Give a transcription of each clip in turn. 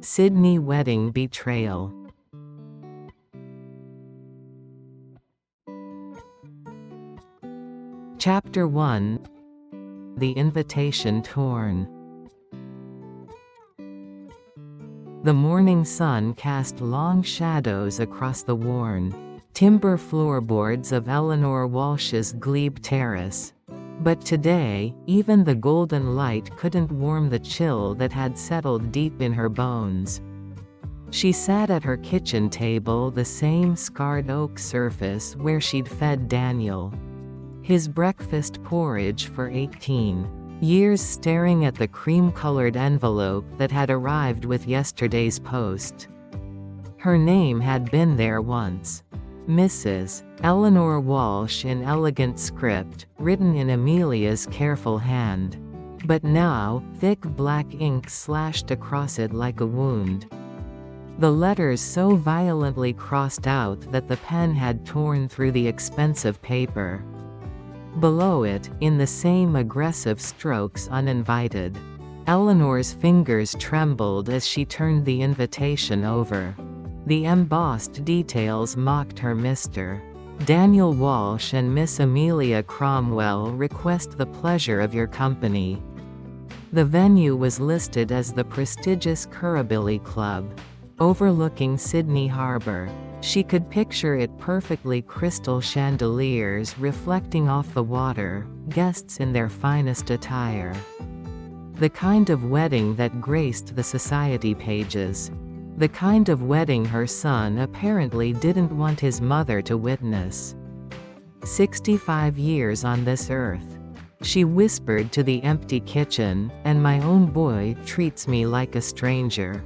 Sydney wedding betrayal. Chapter 1. The invitation torn. The morning sun cast long shadows across the worn, timber floorboards of Eleanor Walsh's Glebe Terrace. But today, even the golden light couldn't warm the chill that had settled deep in her bones. She sat at her kitchen table, the same scarred oak surface where she'd fed Daniel his breakfast porridge for 18 years, staring at the cream-colored envelope that had arrived with yesterday's post. Her name had been there once. Mrs. Eleanor Walsh in elegant script, written in Amelia's careful hand. But now, thick black ink slashed across it like a wound. The letters so violently crossed out that the pen had torn through the expensive paper. Below it, in the same aggressive strokes, uninvited. Eleanor's fingers trembled as she turned the invitation over. The embossed details mocked her. Mr. Daniel Walsh and Miss Amelia Cromwell request the pleasure of your company. The venue was listed as the prestigious Currabilly Club, overlooking Sydney Harbour. She could picture it perfectly, crystal chandeliers reflecting off the water, guests in their finest attire. The kind of wedding that graced the society pages. The kind of wedding her son apparently didn't want his mother to witness. 65 years on this earth, she whispered to the empty kitchen, and my own boy treats me like a stranger.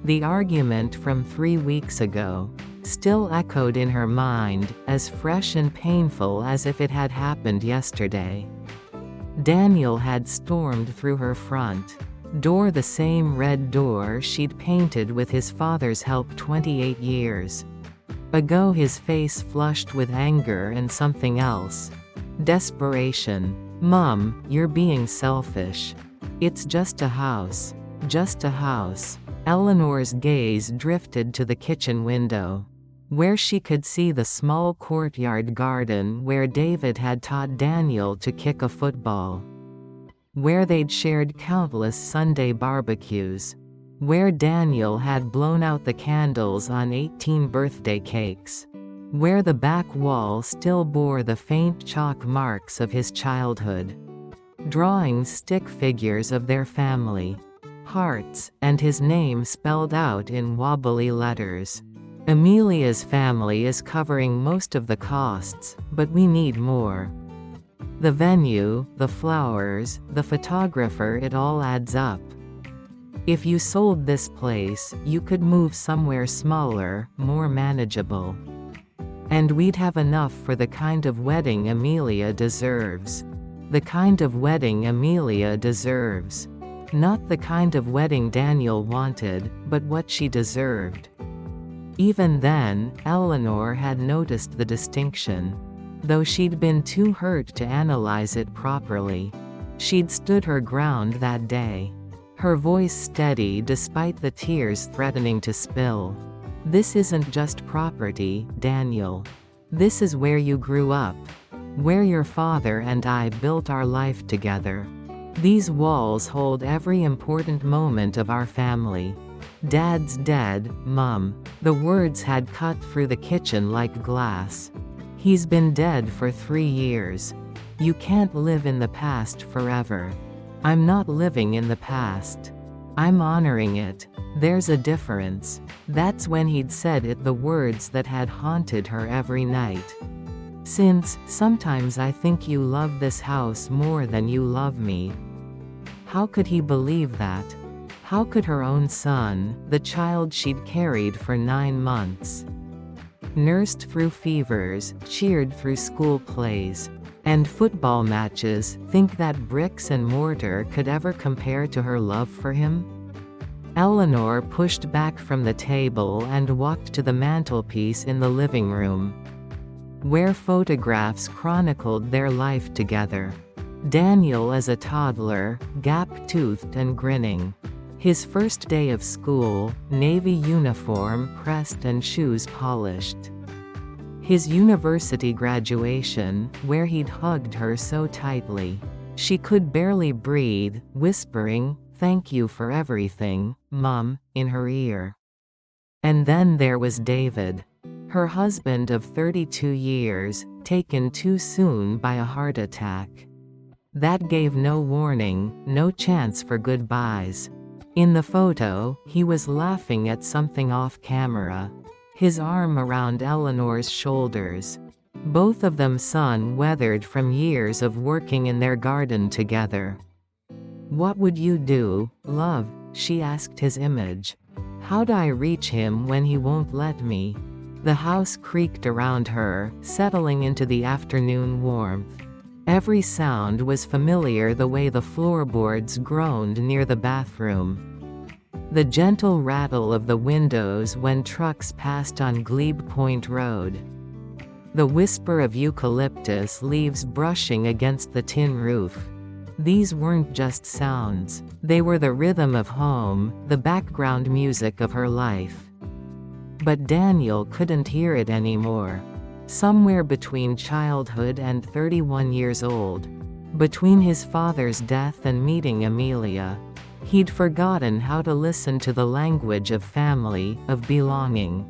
The argument from 3 weeks ago still echoed in her mind, as fresh and painful as if it had happened yesterday. Daniel had stormed through her front door, the same red door she'd painted with his father's help 28 years ago, his face flushed with anger and something else. Desperation. "Mum, you're being selfish. It's just a house. Just a house." Eleanor's gaze drifted to the kitchen window, where she could see the small courtyard garden where David had taught Daniel to kick a football, where they'd shared countless Sunday barbecues, where Daniel had blown out the candles on 18 birthday cakes, where the back wall still bore the faint chalk marks of his childhood, drawing stick figures of their family, hearts, and his name spelled out in wobbly letters. "Amelia's family is covering most of the costs, but we need more. The venue, the flowers, the photographer, it all adds up. If you sold this place, you could move somewhere smaller, more manageable. And we'd have enough for the kind of wedding Amelia deserves. The kind of wedding Amelia deserves. Not the kind of wedding Daniel wanted, but what she deserved." Even then, Eleanor had noticed the distinction. Though she'd been too hurt to analyze it properly. She'd stood her ground that day. Her voice steady despite the tears threatening to spill. "This isn't just property, Daniel. This is where you grew up. Where your father and I built our life together. These walls hold every important moment of our family. Dad's dead, Mum." The words had cut through the kitchen like glass. "He's been dead for 3 years. You can't live in the past forever." "I'm not living in the past. I'm honoring it. There's a difference." That's when he'd said it, the words that had haunted her every night. "Since, sometimes I think you love this house more than you love me." How could he believe that? How could her own son, the child she'd carried for 9 months, nursed through fevers, cheered through school plays and football matches, think that bricks and mortar could ever compare to her love for him? Eleanor pushed back from the table and walked to the mantelpiece in the living room, where photographs chronicled their life together. Daniel as a toddler, gap-toothed and grinning. His first day of school, navy uniform pressed and shoes polished. His university graduation, where he'd hugged her so tightly. She could barely breathe, whispering, "Thank you for everything, Mum," in her ear. And then there was David. Her husband of 32 years, taken too soon by a heart attack. That gave no warning, no chance for goodbyes. In the photo, he was laughing at something off camera. His arm around Eleanor's shoulders. Both of them sun-weathered from years of working in their garden together. "What would you do, love?" she asked his image. "How'd I reach him when he won't let me?" The house creaked around her, settling into the afternoon warmth. Every sound was familiar, the way the floorboards groaned near the bathroom. The gentle rattle of the windows when trucks passed on Glebe Point Road. The whisper of eucalyptus leaves brushing against the tin roof. These weren't just sounds. They were the rhythm of home, the background music of her life. But Daniel couldn't hear it anymore. Somewhere between childhood and 31 years old. Between his father's death and meeting Amelia. He'd forgotten how to listen to the language of family, of belonging.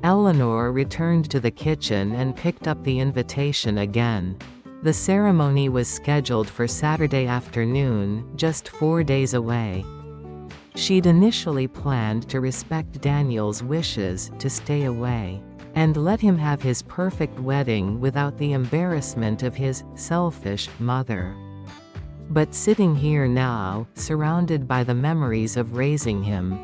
Eleanor returned to the kitchen and picked up the invitation again. The ceremony was scheduled for Saturday afternoon, just 4 days away. She'd initially planned to respect Daniel's wishes to stay away, and let him have his perfect wedding without the embarrassment of his selfish mother. But sitting here now, surrounded by the memories of raising him,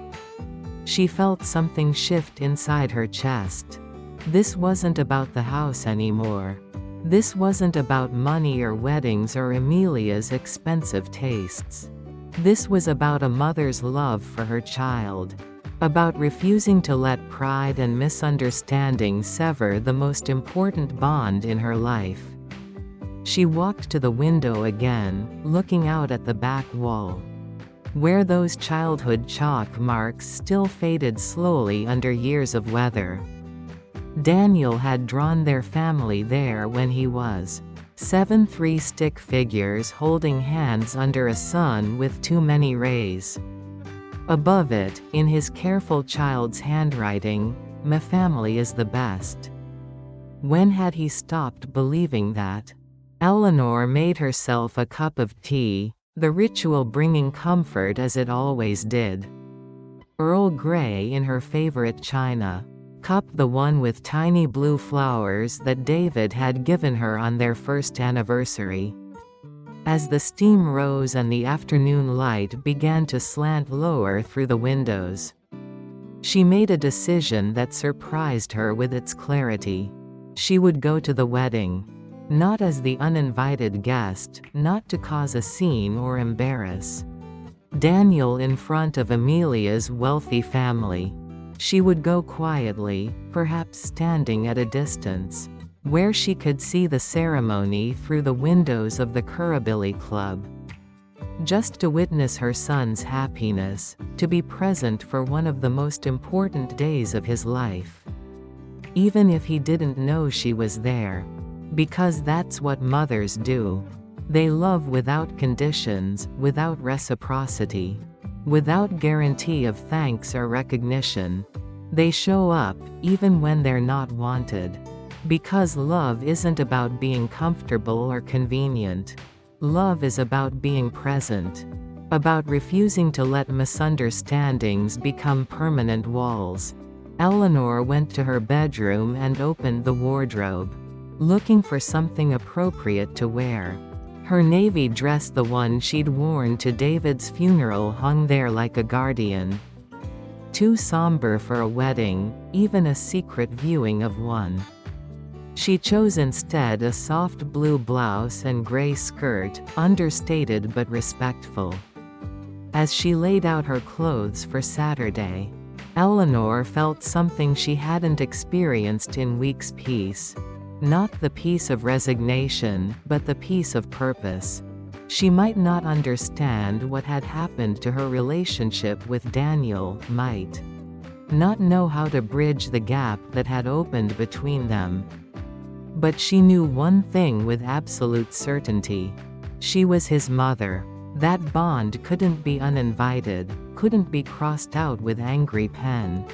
she felt something shift inside her chest. This wasn't about the house anymore. This wasn't about money or weddings or Amelia's expensive tastes. This was about a mother's love for her child. About refusing to let pride and misunderstanding sever the most important bond in her life. She walked to the window again, looking out at the back wall, where those childhood chalk marks still faded slowly under years of weather. Daniel had drawn their family there when he was 7, 3 stick figures holding hands under a sun with too many rays. Above it, in his careful child's handwriting, "My family is the best." When had he stopped believing that? Eleanor made herself a cup of tea, the ritual bringing comfort as it always did. Earl Grey in her favorite china cup, the one with tiny blue flowers that David had given her on their first anniversary. As the steam rose and the afternoon light began to slant lower through the windows, she made a decision that surprised her with its clarity. She would go to the wedding. Not as the uninvited guest, not to cause a scene or embarrass Daniel in front of Amelia's wealthy family. She would go quietly, perhaps standing at a distance, where she could see the ceremony through the windows of the Currabilly Club. Just to witness her son's happiness, to be present for one of the most important days of his life. Even if he didn't know she was there. Because that's what mothers do. They love without conditions, without reciprocity, without guarantee of thanks or recognition. They show up, even when they're not wanted. Because love isn't about being comfortable or convenient. Love is about being present. About refusing to let misunderstandings become permanent walls. Eleanor went to her bedroom and opened the wardrobe, looking for something appropriate to wear. Her navy dress, the one she'd worn to David's funeral, hung there like a guardian. Too somber for a wedding, even a secret viewing of one. She chose instead a soft blue blouse and gray skirt, understated but respectful. As she laid out her clothes for Saturday, Eleanor felt something she hadn't experienced in weeks: peace. Not the peace of resignation, but the peace of purpose. She might not understand what had happened to her relationship with Daniel, might not know how to bridge the gap that had opened between them. But she knew one thing with absolute certainty. She was his mother. That bond couldn't be uninvited, couldn't be crossed out with angry pen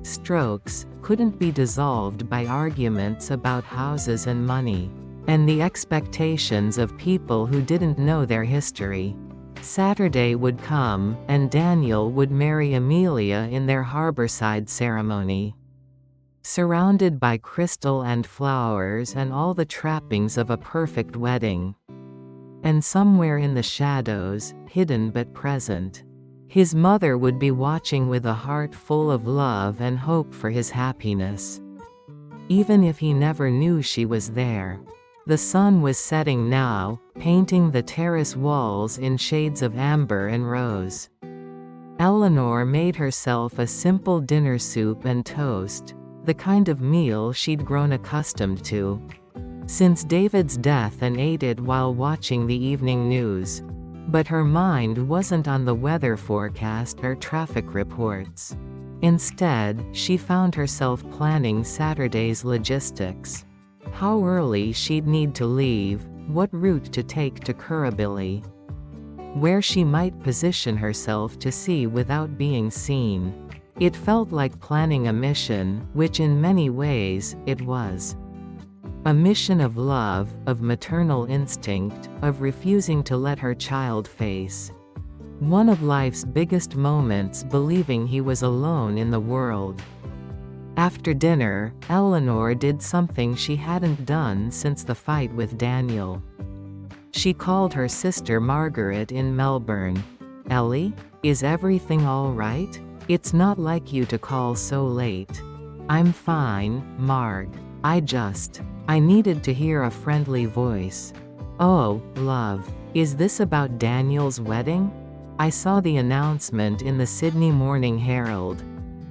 strokes, couldn't be dissolved by arguments about houses and money, and the expectations of people who didn't know their history. Saturday would come, and Daniel would marry Amelia in their harborside ceremony. Surrounded by crystal and flowers and all the trappings of a perfect wedding. And somewhere in the shadows, hidden but present, his mother would be watching with a heart full of love and hope for his happiness. Even if he never knew she was there. The sun was setting now, painting the terrace walls in shades of amber and rose. Eleanor made herself a simple dinner soup and toast, the kind of meal she'd grown accustomed to since David's death, and ate it while watching the evening news. But her mind wasn't on the weather forecast or traffic reports. Instead, she found herself planning Saturday's logistics. How early she'd need to leave, what route to take to Currabili, where she might position herself to see without being seen. It felt like planning a mission, which in many ways, it was. A mission of love, of maternal instinct, of refusing to let her child face one of life's biggest moments, believing he was alone in the world. After dinner, Eleanor did something she hadn't done since the fight with Daniel. She called her sister Margaret in Melbourne. "Ellie, is everything all right? It's not like you to call so late." "I'm fine, Marg. I needed to hear a friendly voice." "Oh, love. Is this about Daniel's wedding? I saw the announcement in the Sydney Morning Herald.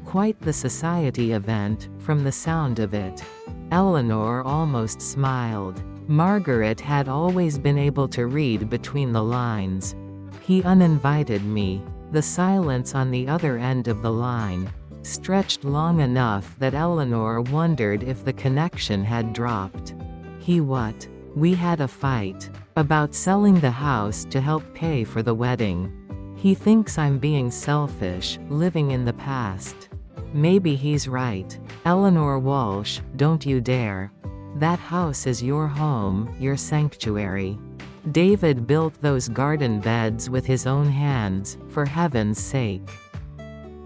Quite the society event, from the sound of it." Eleanor almost smiled. Margaret had always been able to read between the lines. "He uninvited me." The silence on the other end of the line stretched long enough that Eleanor wondered if the connection had dropped. "He what?" "We had a fight. About selling the house to help pay for the wedding. He thinks I'm being selfish, living in the past." "Maybe he's right. Eleanor Walsh, don't you dare. That house is your home, your sanctuary. David built those garden beds with his own hands, for heaven's sake.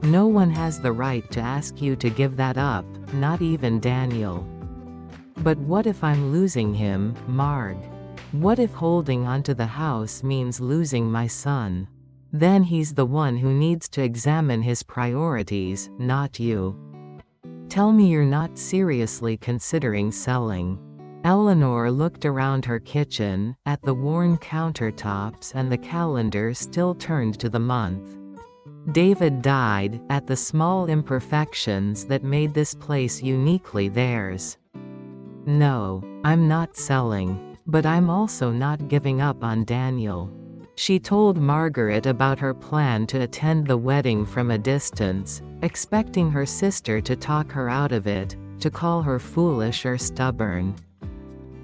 No one has the right to ask you to give that up, not even Daniel." "But what if I'm losing him, Marg? What if holding onto the house means losing my son? Then he's the one who needs to examine his priorities, not you. Tell me you're not seriously considering selling." Eleanor looked around her kitchen, at the worn countertops and the calendar still turned to the month. David died, at the small imperfections that made this place uniquely theirs. "No, I'm not selling. But I'm also not giving up on Daniel." She told Margaret about her plan to attend the wedding from a distance, expecting her sister to talk her out of it, to call her foolish or stubborn.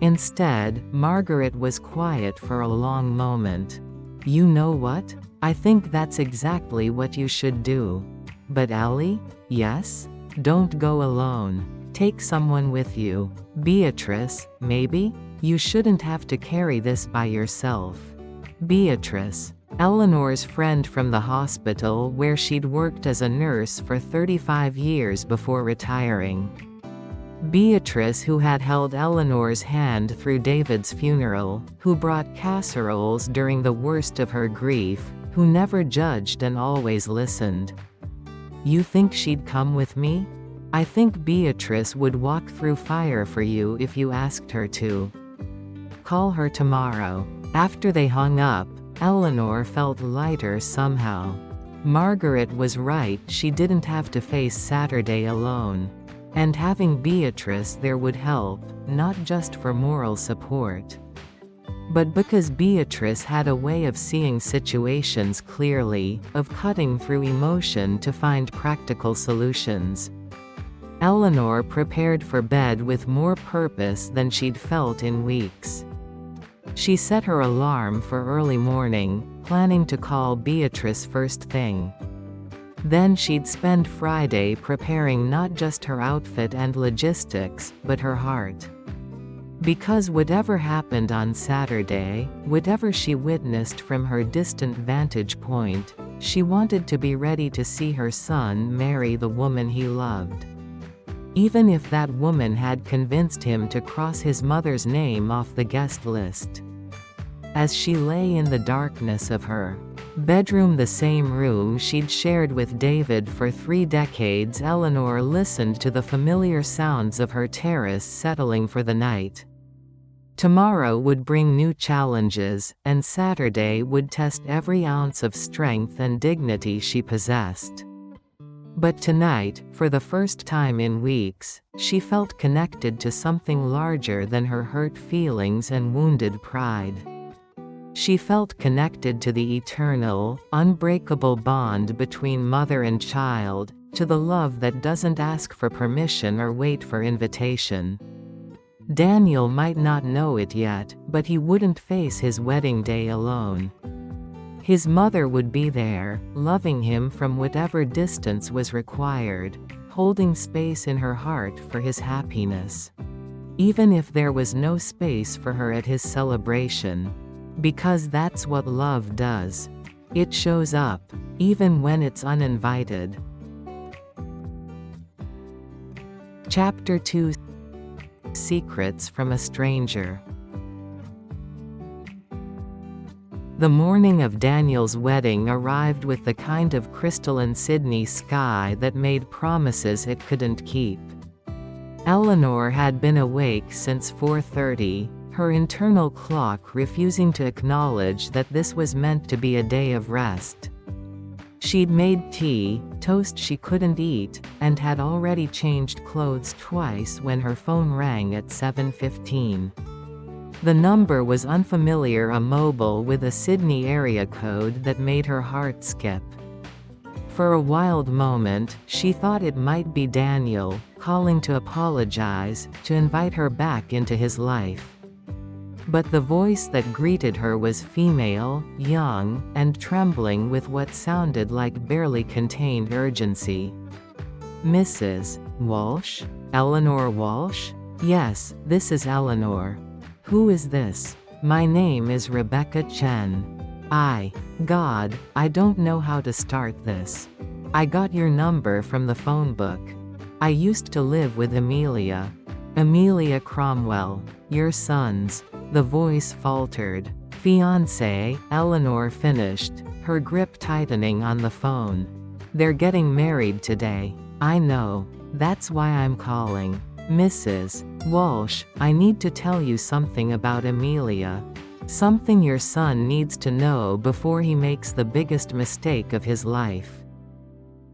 Instead, Margaret was quiet for a long moment. "You know what? I think that's exactly what you should do." "But Ellie?" "Yes? Don't go alone. Take someone with you. Beatrice, maybe? You shouldn't have to carry this by yourself." Beatrice, Eleanor's friend from the hospital where she'd worked as a nurse for 35 years before retiring. Beatrice, who had held Eleanor's hand through David's funeral, who brought casseroles during the worst of her grief, who never judged and always listened. "You think she'd come with me? I think Beatrice would walk through fire for you if you asked her to. Call her tomorrow." After they hung up, Eleanor felt lighter somehow. Margaret was right, she didn't have to face Saturday alone. And having Beatrice there would help, not just for moral support. but because Beatrice had a way of seeing situations clearly, of cutting through emotion to find practical solutions. Eleanor prepared for bed with more purpose than she'd felt in weeks. She set her alarm for early morning, planning to call Beatrice first thing. Then she'd spend Friday preparing not just her outfit and logistics, but her heart. Because whatever happened on Saturday, whatever she witnessed from her distant vantage point, she wanted to be ready to see her son marry the woman he loved. Even if that woman had convinced him to cross his mother's name off the guest list. As she lay in the darkness of her bedroom, the same room she'd shared with David for 3 decades, Eleanor listened to the familiar sounds of her terrace settling for the night. Tomorrow would bring new challenges, and Saturday would test every ounce of strength and dignity she possessed. But tonight, for the first time in weeks, she felt connected to something larger than her hurt feelings and wounded pride. She felt connected to the eternal, unbreakable bond between mother and child, to the love that doesn't ask for permission or wait for invitation. Daniel might not know it yet, but he wouldn't face his wedding day alone. His mother would be there, loving him from whatever distance was required, holding space in her heart for his happiness. Even if there was no space for her at his celebration. Because that's what love does. It shows up, even when it's uninvited. Chapter 2: Secrets from a Stranger. The morning of Daniel's wedding arrived with the kind of crystalline Sydney sky that made promises it couldn't keep. Eleanor had been awake since 4:30, her internal clock refusing to acknowledge that this was meant to be a day of rest. She'd made tea, toast she couldn't eat, and had already changed clothes twice when her phone rang at 7:15. The number was unfamiliar, a mobile with a Sydney area code that made her heart skip. For a wild moment, she thought it might be Daniel, calling to apologize, to invite her back into his life. But the voice that greeted her was female, young, and trembling with what sounded like barely contained urgency. "Mrs. Walsh? Eleanor Walsh?" "Yes, this is Eleanor." "Who is this?" "My name is Rebecca Chen." God, I don't know how to start this. I got your number from the phone book. I used to live with Amelia. Amelia Cromwell. Your son's." The voice faltered. "Fiancé," Eleanor finished, her grip tightening on the phone. "They're getting married today." "I know. That's why I'm calling." "Mrs. Walsh, I need to tell you something about Amelia. Something your son needs to know before he makes the biggest mistake of his life."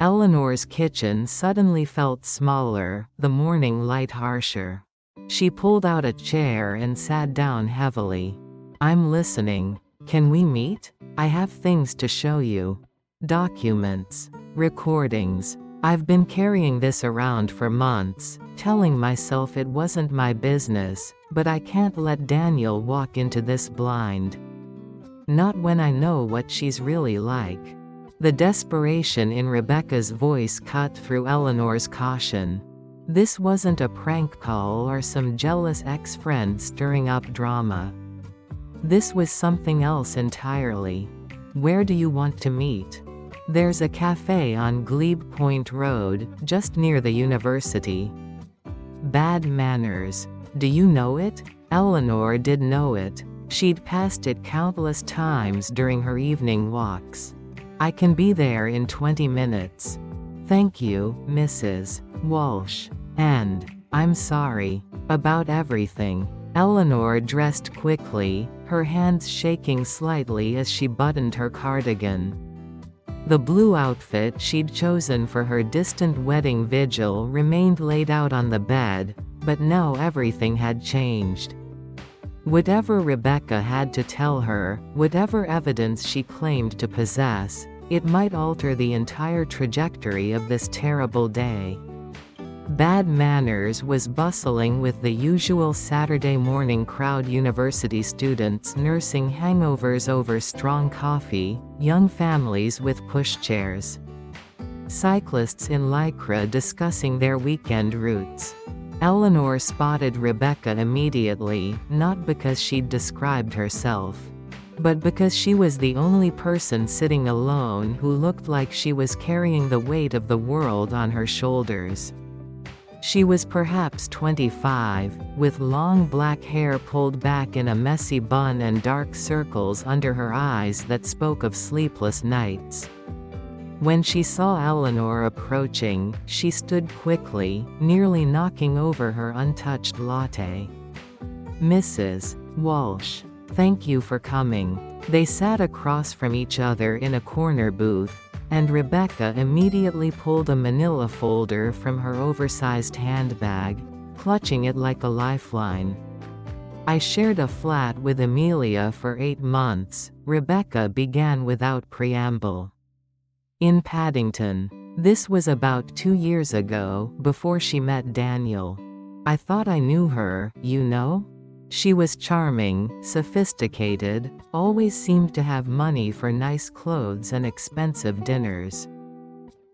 Eleanor's kitchen suddenly felt smaller, the morning light harsher. She pulled out a chair and sat down heavily. "I'm listening. Can we meet? I have things to show you. Documents. Recordings. I've been carrying this around for months, telling myself it wasn't my business, but I can't let Daniel walk into this blind. Not when I know what she's really like." The desperation in Rebecca's voice cut through Eleanor's caution. This wasn't a prank call or some jealous ex-friend stirring up drama. This was something else entirely. "Where do you want to meet?" "There's a cafe on Glebe Point Road, just near the university." Bad manners. Do you know it? Eleanor did know it. She'd passed it countless times during her evening walks. "I can be there in 20 minutes. "Thank you, Mrs. Walsh. And I'm sorry about everything." Eleanor dressed quickly, her hands shaking slightly as she buttoned her cardigan. The blue outfit she'd chosen for her distant wedding vigil remained laid out on the bed, but now everything had changed. Whatever Rebecca had to tell her, whatever evidence she claimed to possess, it might alter the entire trajectory of this terrible day. Bad Manners was bustling with the usual Saturday morning crowd: university students nursing hangovers over strong coffee, young families with pushchairs, cyclists in Lycra discussing their weekend routes. Eleanor spotted Rebecca immediately, not because she'd described herself, but because she was the only person sitting alone who looked like she was carrying the weight of the world on her shoulders. She was perhaps 25, with long black hair pulled back in a messy bun and dark circles under her eyes that spoke of sleepless nights. When she saw Eleanor approaching, she stood quickly, nearly knocking over her untouched latte. "Mrs. Walsh, thank you for coming." They sat across from each other in a corner booth, and Rebecca immediately pulled a manila folder from her oversized handbag, clutching it like a lifeline. "I shared a flat with Amelia for 8 months, Rebecca began without preamble. "In Paddington. This was about 2 years ago, before she met Daniel. I thought I knew her, you know? She was charming, sophisticated, always seemed to have money for nice clothes and expensive dinners.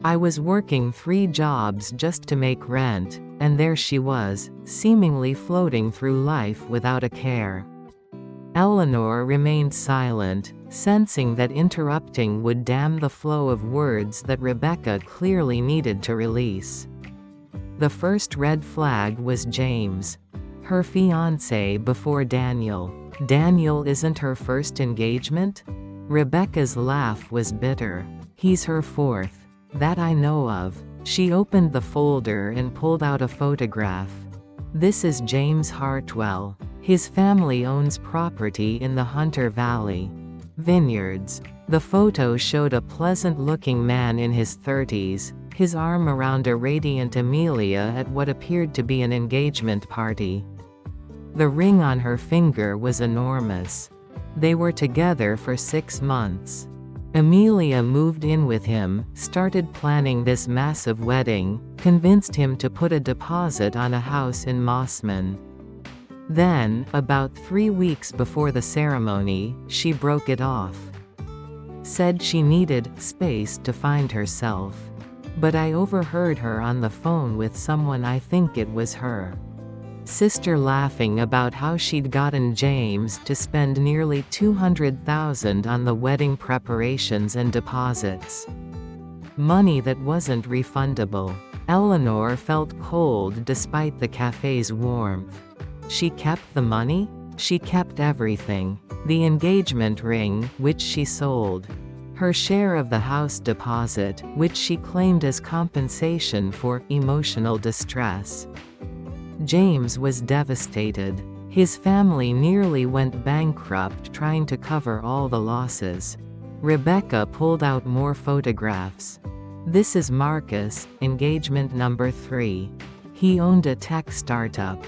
I was working 3 jobs just to make rent, and there she was, seemingly floating through life without a care." Eleanor remained silent, sensing that interrupting would dam the flow of words that Rebecca clearly needed to release. The first red flag was James. Her fiancé before Daniel. Daniel isn't her first engagement? Rebecca's laugh was bitter. "He's her 4th. That I know of." She opened the folder and pulled out a photograph. "This is James Hartwell. His family owns property in the Hunter Valley vineyards." The photo showed a pleasant-looking man in his 30s, his arm around a radiant Amelia at what appeared to be an engagement party. The ring on her finger was enormous. They were together for 6 months. Amelia moved in with him, started planning this massive wedding, convinced him to put a deposit on a house in Mossman. Then, about 3 weeks before the ceremony, she broke it off. Said she needed space to find herself. But I overheard her on the phone with someone, I think it was her sister, laughing about how she'd gotten James to spend nearly $200,000 on the wedding preparations and deposits. Money that wasn't refundable. Eleanor felt cold despite the cafe's warmth. She kept the money? She kept everything. The engagement ring, which she sold. Her share of the house deposit, which she claimed as compensation for emotional distress. James was devastated. His family nearly went bankrupt trying to cover all the losses. Rebecca pulled out more photographs. "This is Marcus, engagement number 3. He owned a tech startup.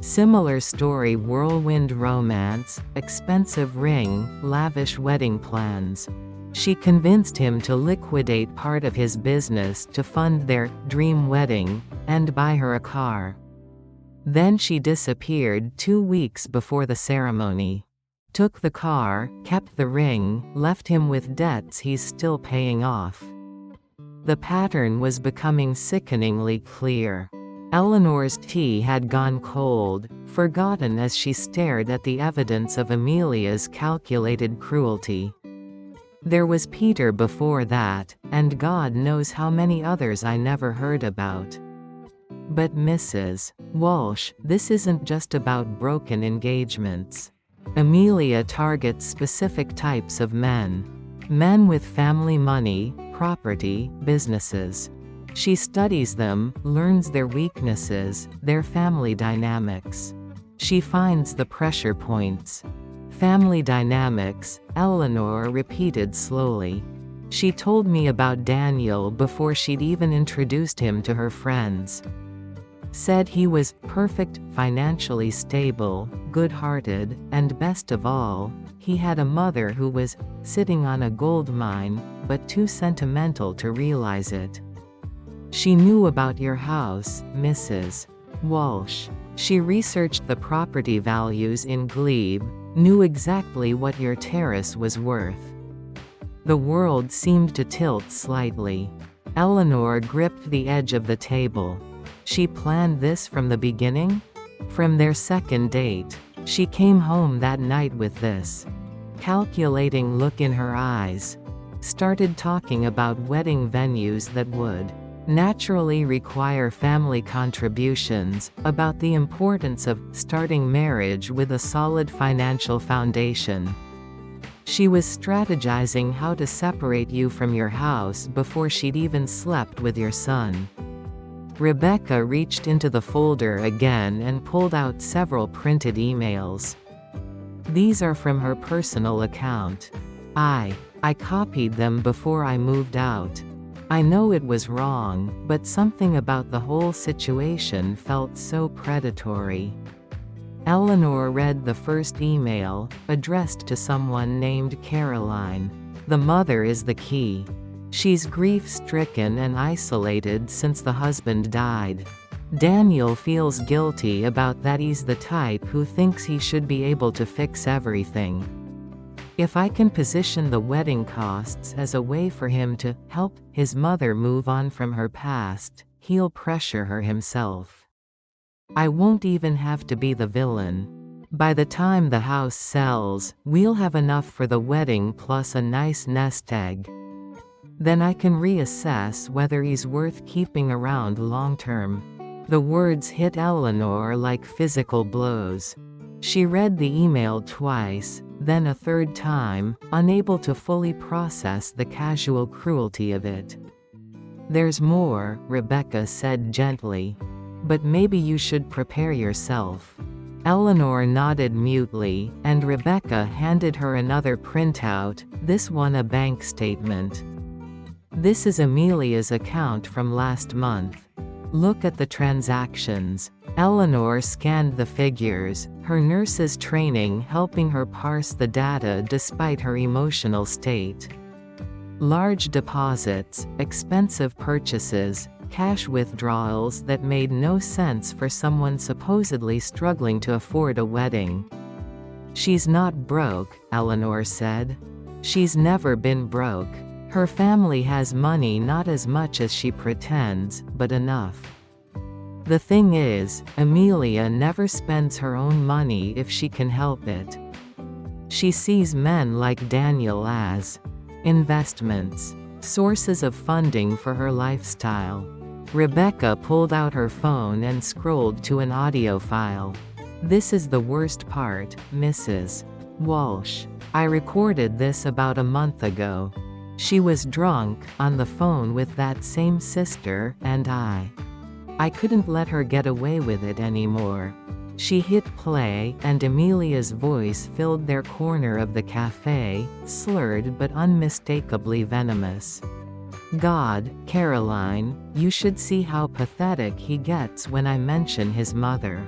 Similar story, whirlwind romance, expensive ring, lavish wedding plans. She convinced him to liquidate part of his business to fund their dream wedding, and buy her a car. Then she disappeared 2 weeks before the ceremony. Took the car, kept the ring, left him with debts he's still paying off." The pattern was becoming sickeningly clear. Eleanor's tea had gone cold, forgotten as she stared at the evidence of Amelia's calculated cruelty. There was Peter before that, and God knows how many others I never heard about. But Mrs. Walsh, this isn't just about broken engagements. Amelia targets specific types of men. Men with family money, property, businesses. She studies them, learns their weaknesses, their family dynamics. She finds the pressure points. "Family dynamics," Eleanor repeated slowly. "She told me about Daniel before she'd even introduced him to her friends. Said he was perfect, financially stable, good-hearted, and best of all, he had a mother who was sitting on a gold mine, but too sentimental to realize it. She knew about your house, Mrs. Walsh. She researched the property values in Glebe, knew exactly what your terrace was worth. The world seemed to tilt slightly. Eleanor gripped the edge of the table. She planned this from the beginning? From their second date. She came home that night with this calculating look in her eyes. Started talking about wedding venues that would naturally require family contributions, about the importance of starting marriage with a solid financial foundation. She was strategizing how to separate you from your house before she'd even slept with your son. Rebecca reached into the folder again and pulled out several printed emails. These are from her personal account. I copied them before I moved out. I know it was wrong, but something about the whole situation felt so predatory. Eleanor read the first email, addressed to someone named Caroline. The mother is the key. She's grief-stricken and isolated since the husband died. Daniel feels guilty about that. He's the type who thinks he should be able to fix everything. If I can position the wedding costs as a way for him to help his mother move on from her past, he'll pressure her himself. I won't even have to be the villain. By the time the house sells, we'll have enough for the wedding plus a nice nest egg. Then I can reassess whether he's worth keeping around long term. The words hit Eleanor like physical blows. She read the email twice, then a third time, unable to fully process the casual cruelty of it. There's more, Rebecca said gently. But maybe you should prepare yourself. Eleanor nodded mutely, and Rebecca handed her another printout, this one a bank statement. This is Amelia's account from last month. Look at the transactions. Eleanor scanned the figures, her nurse's training helping her parse the data despite her emotional state. Large deposits, expensive purchases, cash withdrawals that made no sense for someone supposedly struggling to afford a wedding. She's not broke, Eleanor said. She's never been broke. Her family has money, not as much as she pretends, but enough. The thing is, Amelia never spends her own money if she can help it. She sees men like Daniel as investments, sources of funding for her lifestyle. Rebecca pulled out her phone and scrolled to an audio file. This is the worst part, Mrs. Walsh. I recorded this about a month ago. She was drunk, on the phone with that same sister, and I couldn't let her get away with it anymore. She hit play, and Amelia's voice filled their corner of the cafe, slurred but unmistakably venomous. God, Caroline, you should see how pathetic he gets when I mention his mother.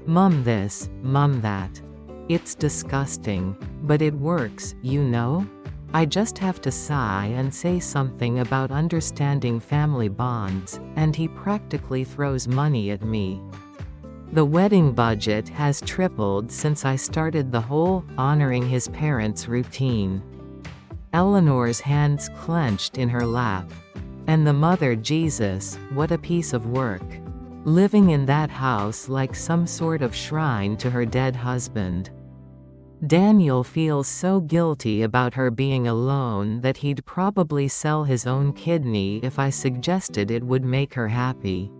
Mum this, mum that. It's disgusting. But it works, you know? I just have to sigh and say something about understanding family bonds, and he practically throws money at me. The wedding budget has tripled since I started the whole honoring his parents routine. Eleanor's hands clenched in her lap. And the mother, Jesus, what a piece of work. Living in that house like some sort of shrine to her dead husband. Daniel feels so guilty about her being alone that he'd probably sell his own kidney if I suggested it would make her happy.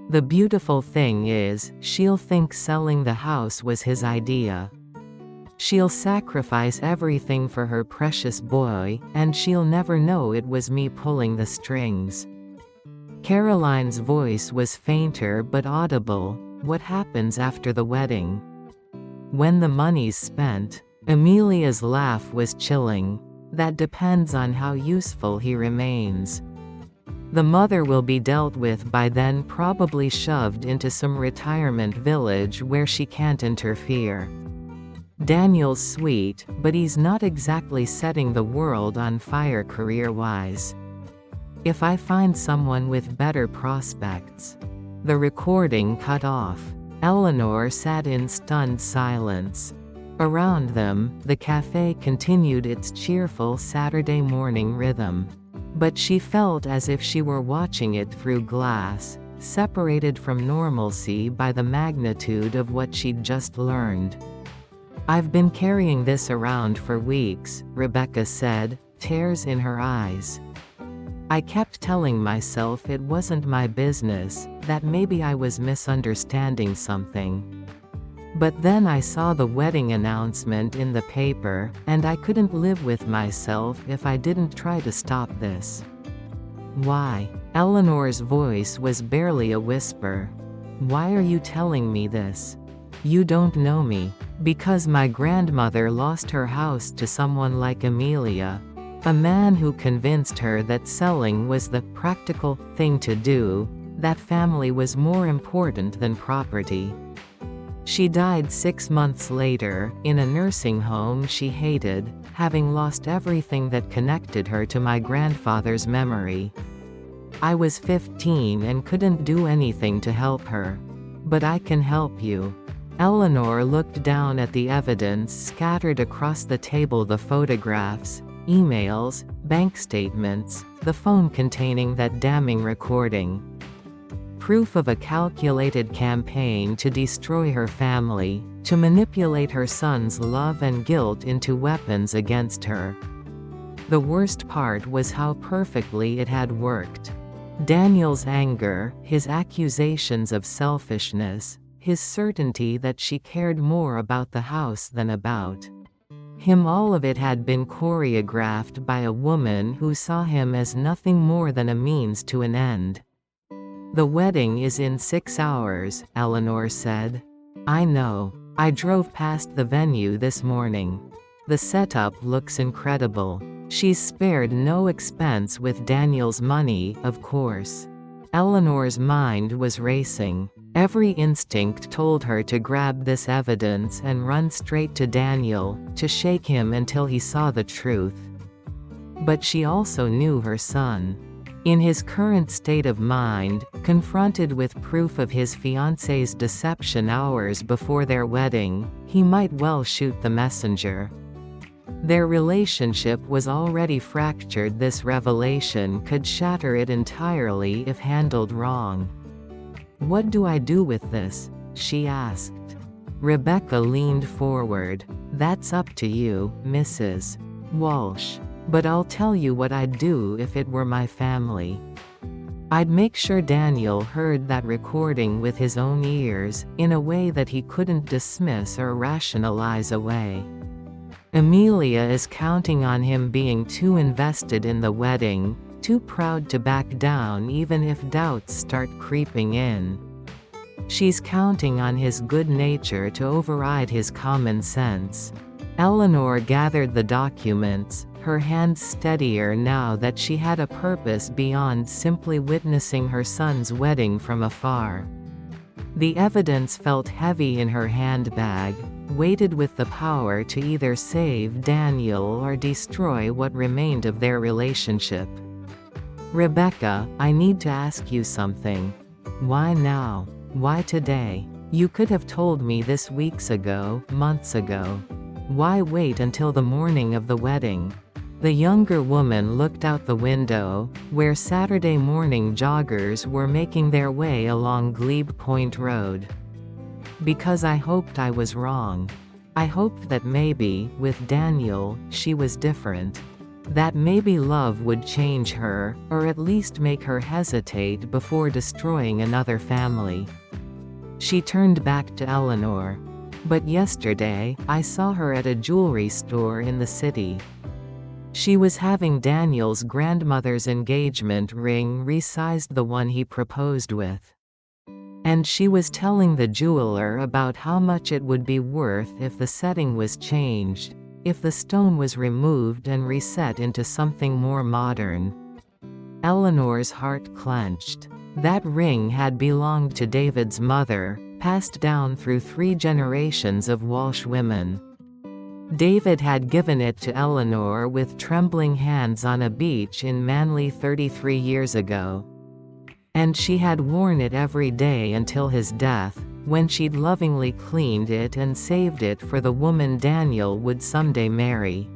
The beautiful thing is, she'll think selling the house was his idea. She'll sacrifice everything for her precious boy, and she'll never know it was me pulling the strings. Caroline's voice was fainter but audible. What happens after the wedding? When the money's spent, Amelia's laugh was chilling. That depends on how useful he remains. The mother will be dealt with by then, probably shoved into some retirement village where she can't interfere. Daniel's sweet, but he's not exactly setting the world on fire career-wise. If I find someone with better prospects. The recording cut off. Eleanor sat in stunned silence. Around them, the cafe continued its cheerful Saturday morning rhythm. But she felt as if she were watching it through glass, separated from normalcy by the magnitude of what she'd just learned. "I've been carrying this around for weeks," Rebecca said, tears in her eyes. "I kept telling myself it wasn't my business, that maybe I was misunderstanding something. But then I saw the wedding announcement in the paper, and I couldn't live with myself if I didn't try to stop this." "Why?" Eleanor's voice was barely a whisper. "Why are you telling me this? You don't know me." "Because my grandmother lost her house to someone like Amelia. A man who convinced her that selling was the practical thing to do, that family was more important than property. She died 6 months later, in a nursing home she hated, having lost everything that connected her to my grandfather's memory. I was 15 and couldn't do anything to help her. But I can help you." Eleanor looked down at the evidence scattered across the table, the photographs, emails, bank statements, the phone containing that damning recording. Proof of a calculated campaign to destroy her family, to manipulate her son's love and guilt into weapons against her. The worst part was how perfectly it had worked. Daniel's anger, his accusations of selfishness, his certainty that she cared more about the house than about him, all of it had been choreographed by a woman who saw him as nothing more than a means to an end. "The wedding is in 6 hours, Eleanor said. "I know. I drove past the venue this morning. The setup looks incredible. She's spared no expense with Daniel's money, of course." Eleanor's mind was racing. Every instinct told her to grab this evidence and run straight to Daniel, to shake him until he saw the truth. But she also knew her son. In his current state of mind, confronted with proof of his fiancée's deception hours before their wedding, he might well shoot the messenger. Their relationship was already fractured. This revelation could shatter it entirely if handled wrong. "What do I do with this?" she asked. Rebecca leaned forward. "That's up to you, Mrs. Walsh. But I'll tell you what I'd do if it were my family. I'd make sure Daniel heard that recording with his own ears, in a way that he couldn't dismiss or rationalize away. Amelia is counting on him being too invested in the wedding, too proud to back down even if doubts start creeping in. She's counting on his good nature to override his common sense." Eleanor gathered the documents, her hands steadier now that she had a purpose beyond simply witnessing her son's wedding from afar. The evidence felt heavy in her handbag, weighted with the power to either save Daniel or destroy what remained of their relationship. "Rebecca, I need to ask you something. Why now? Why today? You could have told me this weeks ago, months ago. Why wait until the morning of the wedding?" The younger woman looked out the window, where Saturday morning joggers were making their way along Glebe Point Road. "Because I hoped I was wrong. I hoped that maybe, with Daniel, she was different. That maybe love would change her, or at least make her hesitate before destroying another family." She turned back to Eleanor. "But yesterday, I saw her at a jewelry store in the city. She was having Daniel's grandmother's engagement ring resized, the one he proposed with. And she was telling the jeweler about how much it would be worth if the setting was changed, if the stone was removed and reset into something more modern. Eleanor's heart clenched. That ring had belonged to David's mother, passed down through 3 generations of Walsh women. David had given it to Eleanor with trembling hands on a beach in Manly 33 years ago. And she had worn it every day until his death, when she'd lovingly cleaned it and saved it for the woman Daniel would someday marry.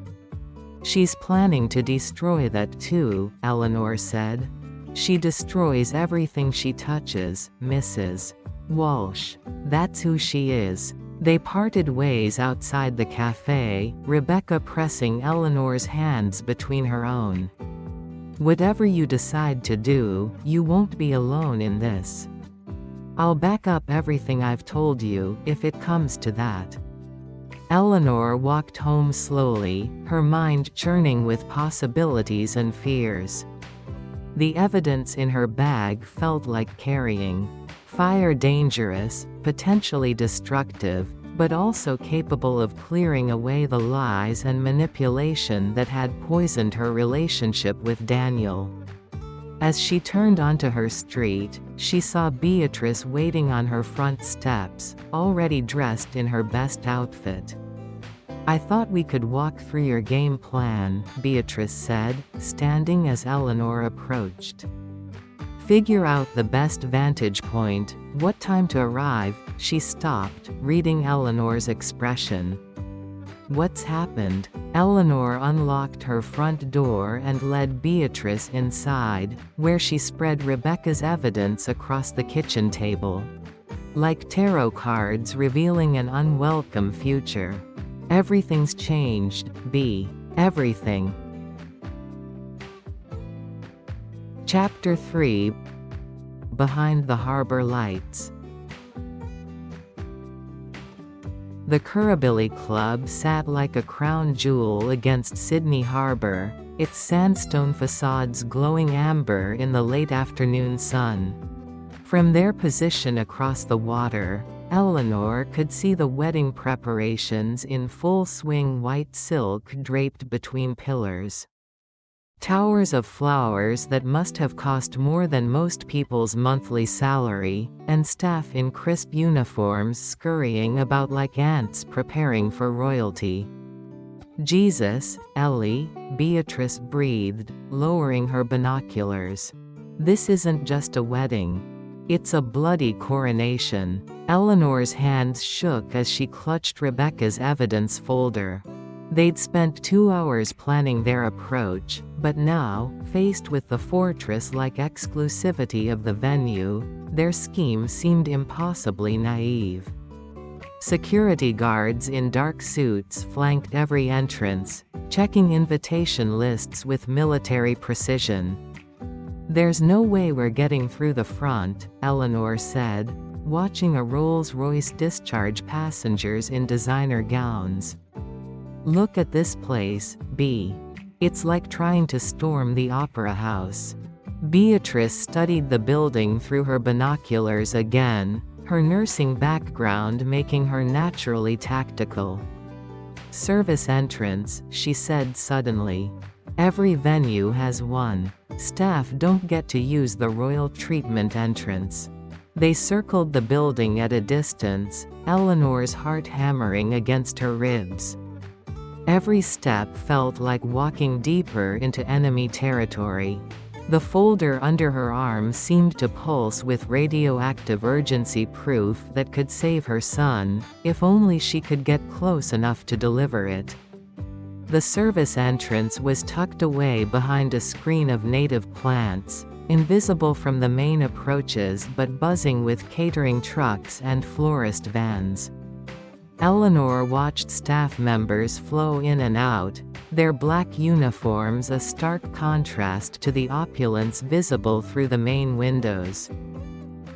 "She's planning to destroy that too," Eleanor said. "She destroys everything she touches, Mrs. Walsh. That's who she is." They parted ways outside the cafe, Rebecca pressing Eleanor's hands between her own. "Whatever you decide to do, you won't be alone in this. I'll back up everything I've told you, if it comes to that." Eleanor walked home slowly, her mind churning with possibilities and fears. The evidence in her bag felt like carrying fire, dangerous, potentially destructive, but also capable of clearing away the lies and manipulation that had poisoned her relationship with Daniel. As she turned onto her street, she saw Beatrice waiting on her front steps, already dressed in her best outfit. "I thought we could walk through your game plan," Beatrice said, standing as Eleanor approached. "Figure out the best vantage point, what time to arrive." She stopped, reading Eleanor's expression. "What's happened?" Eleanor unlocked her front door and led Beatrice inside, where she spread Rebecca's evidence across the kitchen table. Like tarot cards revealing an unwelcome future. "Everything's changed, B. Everything." Chapter 3. Behind the Harbor Lights. The Currabilly Club sat like a crown jewel against Sydney Harbour, its sandstone facades glowing amber in the late afternoon sun. From their position across the water, Eleanor could see the wedding preparations in full swing, white silk draped between pillars. Towers of flowers that must have cost more than most people's monthly salary, and staff in crisp uniforms scurrying about like ants preparing for royalty. "Jesus, Ellie," Beatrice breathed, lowering her binoculars. "This isn't just a wedding. It's a bloody coronation." Eleanor's hands shook as she clutched Rebecca's evidence folder. They'd spent 2 hours planning their approach, but now, faced with the fortress-like exclusivity of the venue, their scheme seemed impossibly naive. Security guards in dark suits flanked every entrance, checking invitation lists with military precision. "There's no way we're getting through the front," Eleanor said, watching a Rolls-Royce discharge passengers in designer gowns. "Look at this place, B. It's like trying to storm the opera house." Beatrice studied the building through her binoculars again, her nursing background making her naturally tactical. "Service entrance," she said suddenly. "Every venue has one. Staff don't get to use the royal treatment entrance." They circled the building at a distance, Eleanor's heart hammering against her ribs. Every step felt like walking deeper into enemy territory. The folder under her arm seemed to pulse with radioactive urgency, proof that could save her son, if only she could get close enough to deliver it. The service entrance was tucked away behind a screen of native plants, invisible from the main approaches but buzzing with catering trucks and florist vans. Eleanor watched staff members flow in and out, their black uniforms a stark contrast to the opulence visible through the main windows.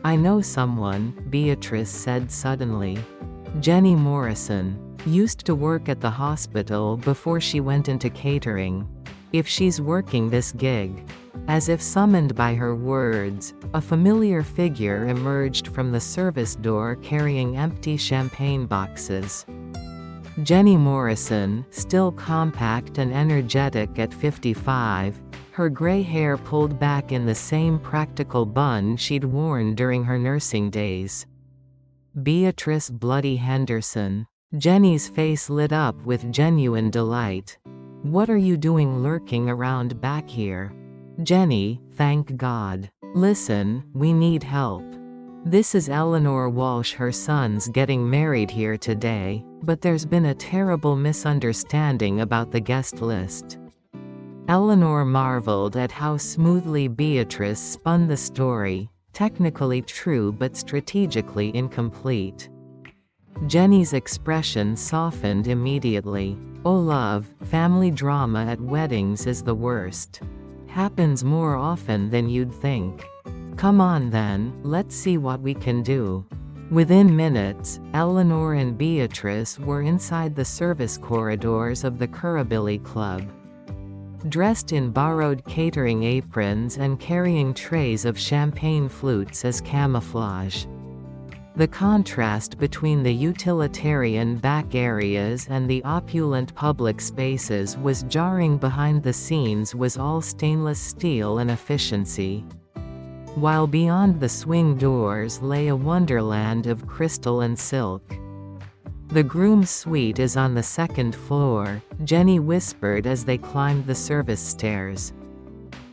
"I know someone," Beatrice said suddenly. "Jenny Morrison. Used to work at the hospital before she went into catering. If she's working this gig." As if summoned by her words, a familiar figure emerged from the service door carrying empty champagne boxes. Jenny Morrison, still compact and energetic at 55, her gray hair pulled back in the same practical bun she'd worn during her nursing days. Beatrice Bloody Henderson. Jenny's face lit up with genuine delight. What are you doing lurking around back here? Jenny, thank God. Listen, we need help. This is Eleanor Walsh. Her son's getting married here today, but there's been a terrible misunderstanding about the guest list. Eleanor marveled at how smoothly Beatrice spun the story, technically true but strategically incomplete. Jenny's expression softened immediately. Oh love, family drama at weddings is the worst. Happens more often than you'd think. Come on then, let's see what we can do. Within minutes, Eleanor and Beatrice were inside the service corridors of the Currabilly Club. Dressed in borrowed catering aprons and carrying trays of champagne flutes as camouflage. The contrast between the utilitarian back areas and the opulent public spaces was jarring. Behind the scenes was all stainless steel and efficiency, while beyond the swing doors lay a wonderland of crystal and silk. The groom's suite is on the second floor, Jenny whispered as they climbed the service stairs.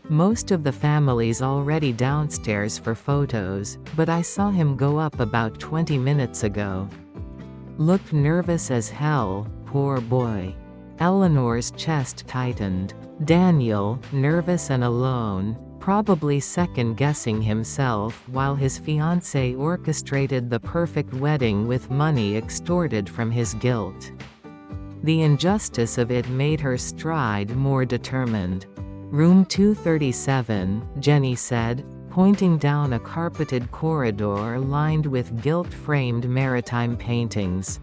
Most of the family's already downstairs for photos, but I saw him go up about 20 minutes ago. Looked nervous as hell, poor boy. Eleanor's chest tightened. Daniel, nervous and alone, probably second-guessing himself while his fiancée orchestrated the perfect wedding with money extorted from his guilt. The injustice of it made her stride more determined. Room 237, Jenny said, pointing down a carpeted corridor lined with gilt-framed maritime paintings.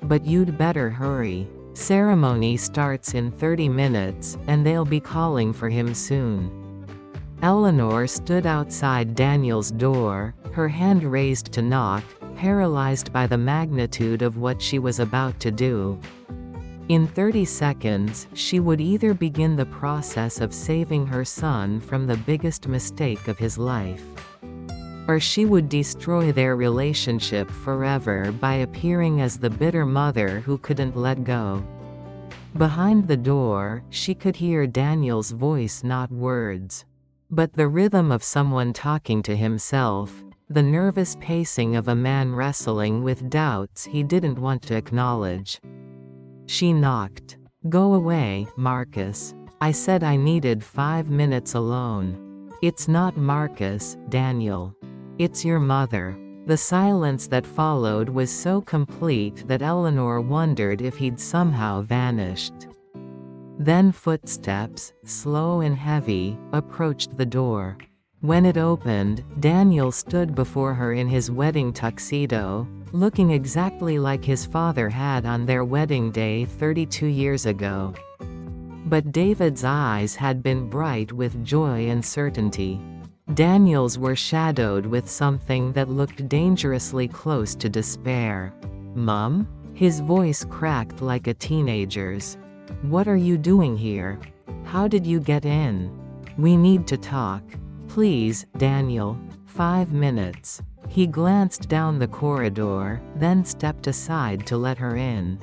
But you'd better hurry. Ceremony starts in 30 minutes, and they'll be calling for him soon. Eleanor stood outside Daniel's door, her hand raised to knock, paralyzed by the magnitude of what she was about to do. In 30 seconds, she would either begin the process of saving her son from the biggest mistake of his life, or she would destroy their relationship forever by appearing as the bitter mother who couldn't let go. Behind the door, she could hear Daniel's voice, not words, but the rhythm of someone talking to himself, the nervous pacing of a man wrestling with doubts he didn't want to acknowledge. She knocked. Go away, Marcus. I said I needed 5 minutes alone. It's not Marcus, Daniel. It's your mother. The silence that followed was so complete that Eleanor wondered if he'd somehow vanished. Then footsteps, slow and heavy, approached the door. When it opened, Daniel stood before her in his wedding tuxedo, looking exactly like his father had on their wedding day 32 years ago. But David's eyes had been bright with joy and certainty. Daniel's were shadowed with something that looked dangerously close to despair. Mum? His voice cracked like a teenager's. What are you doing here? How did you get in? We need to talk. Please, Daniel. 5 minutes. He glanced down the corridor, then stepped aside to let her in.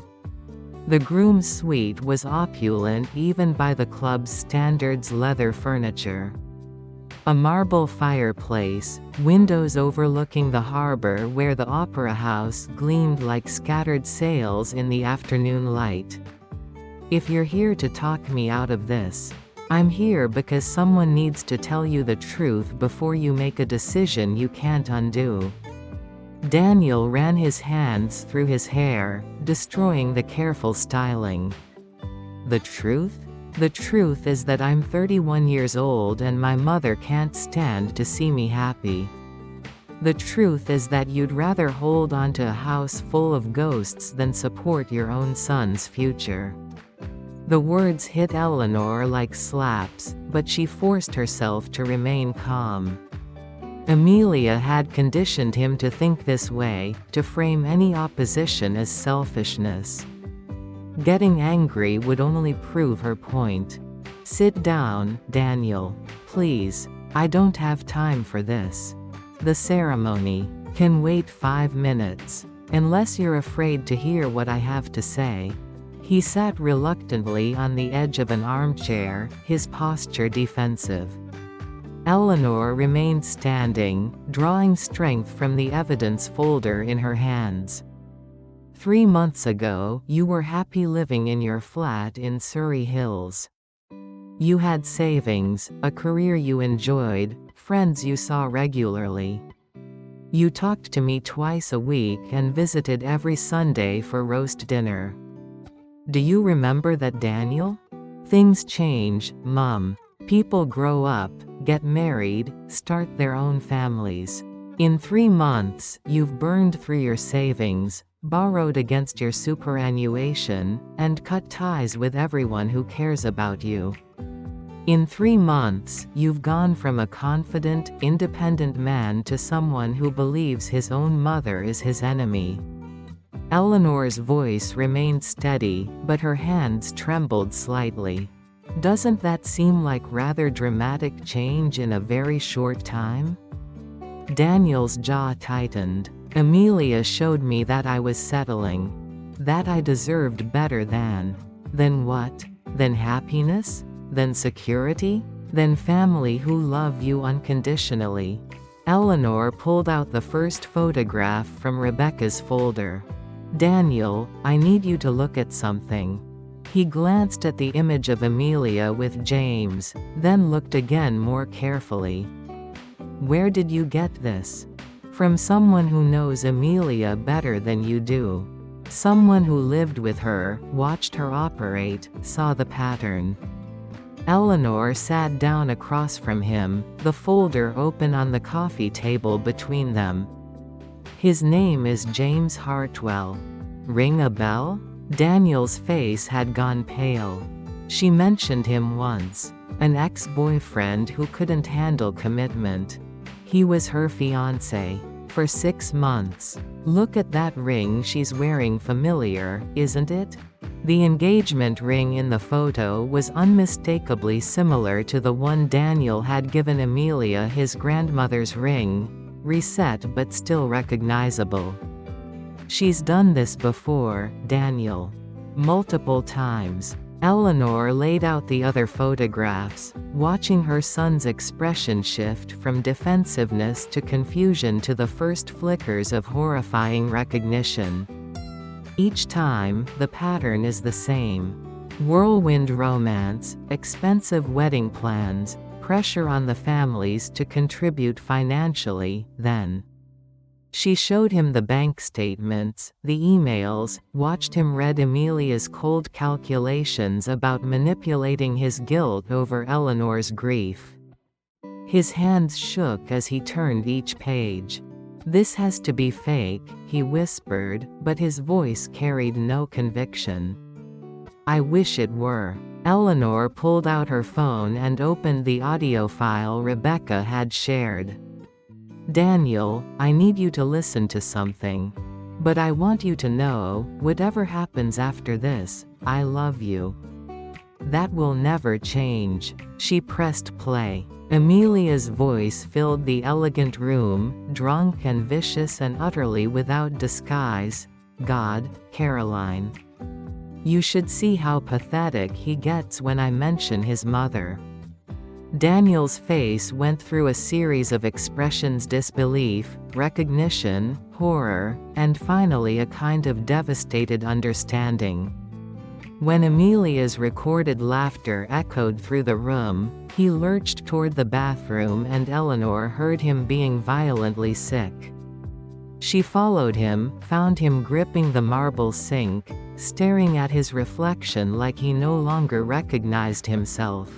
The groom's suite was opulent even by the club's standards. Leather furniture, a marble fireplace, windows overlooking the harbor where the opera house gleamed like scattered sails in the afternoon light. If you're here to talk me out of this, I'm here because someone needs to tell you the truth before you make a decision you can't undo. Daniel ran his hands through his hair, destroying the careful styling. The truth? The truth is that I'm 31 years old and my mother can't stand to see me happy. The truth is that you'd rather hold on to a house full of ghosts than support your own son's future. The words hit Eleanor like slaps, but she forced herself to remain calm. Amelia had conditioned him to think this way, to frame any opposition as selfishness. Getting angry would only prove her point. Sit down, Daniel. Please. I don't have time for this. The ceremony can wait 5 minutes. Unless you're afraid to hear what I have to say. He sat reluctantly on the edge of an armchair, his posture defensive. Eleanor remained standing, drawing strength from the evidence folder in her hands. 3 months ago, you were happy living in your flat in Surrey Hills. You had savings, a career you enjoyed, friends you saw regularly. You talked to me twice a week and visited every Sunday for roast dinner. Do you remember that, Daniel? Things change, Mum. People grow up, get married, start their own families. In 3 months, you've burned through your savings, borrowed against your superannuation, and cut ties with everyone who cares about you. In 3 months, you've gone from a confident, independent man to someone who believes his own mother is his enemy. Eleanor's voice remained steady, but her hands trembled slightly. Doesn't that seem like rather dramatic change in a very short time? Daniel's jaw tightened. Amelia showed me that I was settling. That I deserved better than. Then what? Then happiness? Then security? Then family who love you unconditionally. Eleanor pulled out the first photograph from Rebecca's folder. Daniel, I need you to look at something. He glanced at the image of Amelia with James, then looked again more carefully. Where did you get this? From someone who knows Amelia better than you do. Someone who lived with her, watched her operate, saw the pattern. Eleanor sat down across from him, the folder open on the coffee table between them. His name is James Hartwell. Ring a bell? Daniel's face had gone pale. She mentioned him once. An ex-boyfriend who couldn't handle commitment. He was her fiancé. For 6 months. Look at that ring she's wearing, familiar, isn't it? The engagement ring in the photo was unmistakably similar to the one Daniel had given Amelia, his grandmother's ring, reset but still recognizable. She's done this before, Daniel. Multiple times. Eleanor laid out the other photographs, watching her son's expression shift from defensiveness to confusion to the first flickers of horrifying recognition. Each time, the pattern is the same. Whirlwind romance, expensive wedding plans, pressure on the families to contribute financially, then. She showed him the bank statements, the emails, watched him read Amelia's cold calculations about manipulating his guilt over Eleanor's grief. His hands shook as he turned each page. This has to be fake, he whispered, but his voice carried no conviction. I wish it were. Eleanor pulled out her phone and opened the audio file Rebecca had shared. Daniel, I need you to listen to something. But I want you to know, whatever happens after this, I love you. That will never change. She pressed play. Amelia's voice filled the elegant room, drunk and vicious and utterly without disguise. God, Caroline. You should see how pathetic he gets when I mention his mother. Daniel's face went through a series of expressions: disbelief, recognition, horror, and finally a kind of devastated understanding. When Amelia's recorded laughter echoed through the room, he lurched toward the bathroom and Eleanor heard him being violently sick. She followed him, found him gripping the marble sink, staring at his reflection like he no longer recognized himself.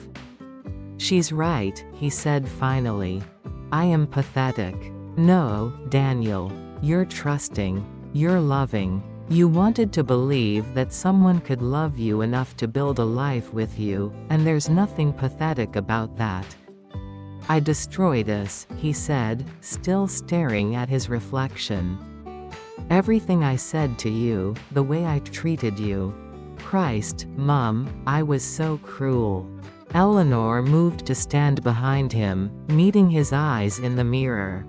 She's right, he said finally. I am pathetic. No, Daniel. You're trusting. You're loving. You wanted to believe that someone could love you enough to build a life with you, and there's nothing pathetic about that. I destroyed us, he said, still staring at his reflection. Everything I said to you, the way I treated you. Christ, Mum, I was so cruel. Eleanor moved to stand behind him, meeting his eyes in the mirror.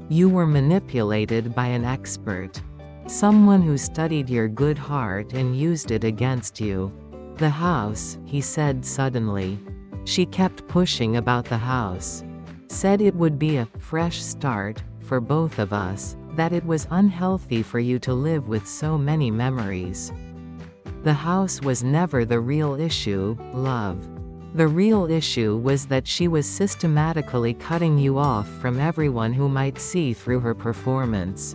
You were manipulated by an expert. Someone who studied your good heart and used it against you. The house, he said suddenly. She kept pushing about the house. Said it would be a fresh start for both of us, that it was unhealthy for you to live with so many memories. The house was never the real issue, love. The real issue was that she was systematically cutting you off from everyone who might see through her performance.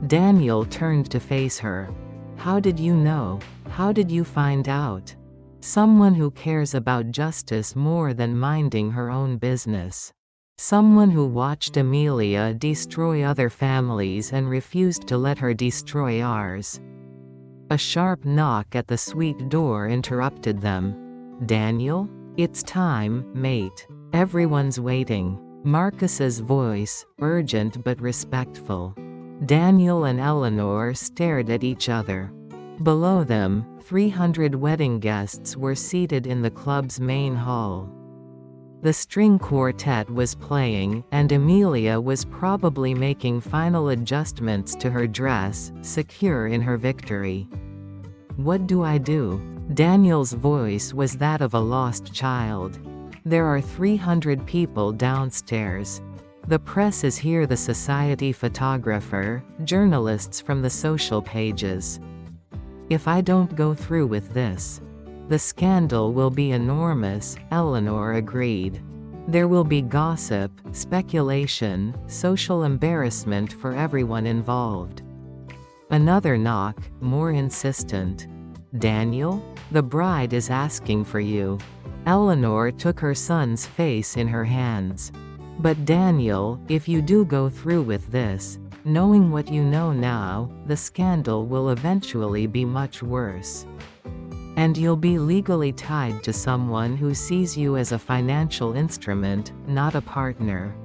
Daniel turned to face her. How did you know? How did you find out? Someone who cares about justice more than minding her own business. Someone who watched Amelia destroy other families and refused to let her destroy ours. A sharp knock at the suite door interrupted them. Daniel? It's time, mate. Everyone's waiting. Marcus's voice, urgent but respectful. Daniel and Eleanor stared at each other. Below them, 300 wedding guests were seated in the club's main hall. The string quartet was playing, and Amelia was probably making final adjustments to her dress, secure in her victory. What do I do? Daniel's voice was that of a lost child. There are 300 people downstairs. The press is here, the society photographer, journalists from the social pages. If I don't go through with this, the scandal will be enormous, Eleanor agreed. There will be gossip, speculation, social embarrassment for everyone involved. Another knock, more insistent. Daniel? The bride is asking for you. Eleanor took her son's face in her hands. But Daniel, if you do go through with this, knowing what you know now, the scandal will eventually be much worse. And you'll be legally tied to someone who sees you as a financial instrument, not a partner.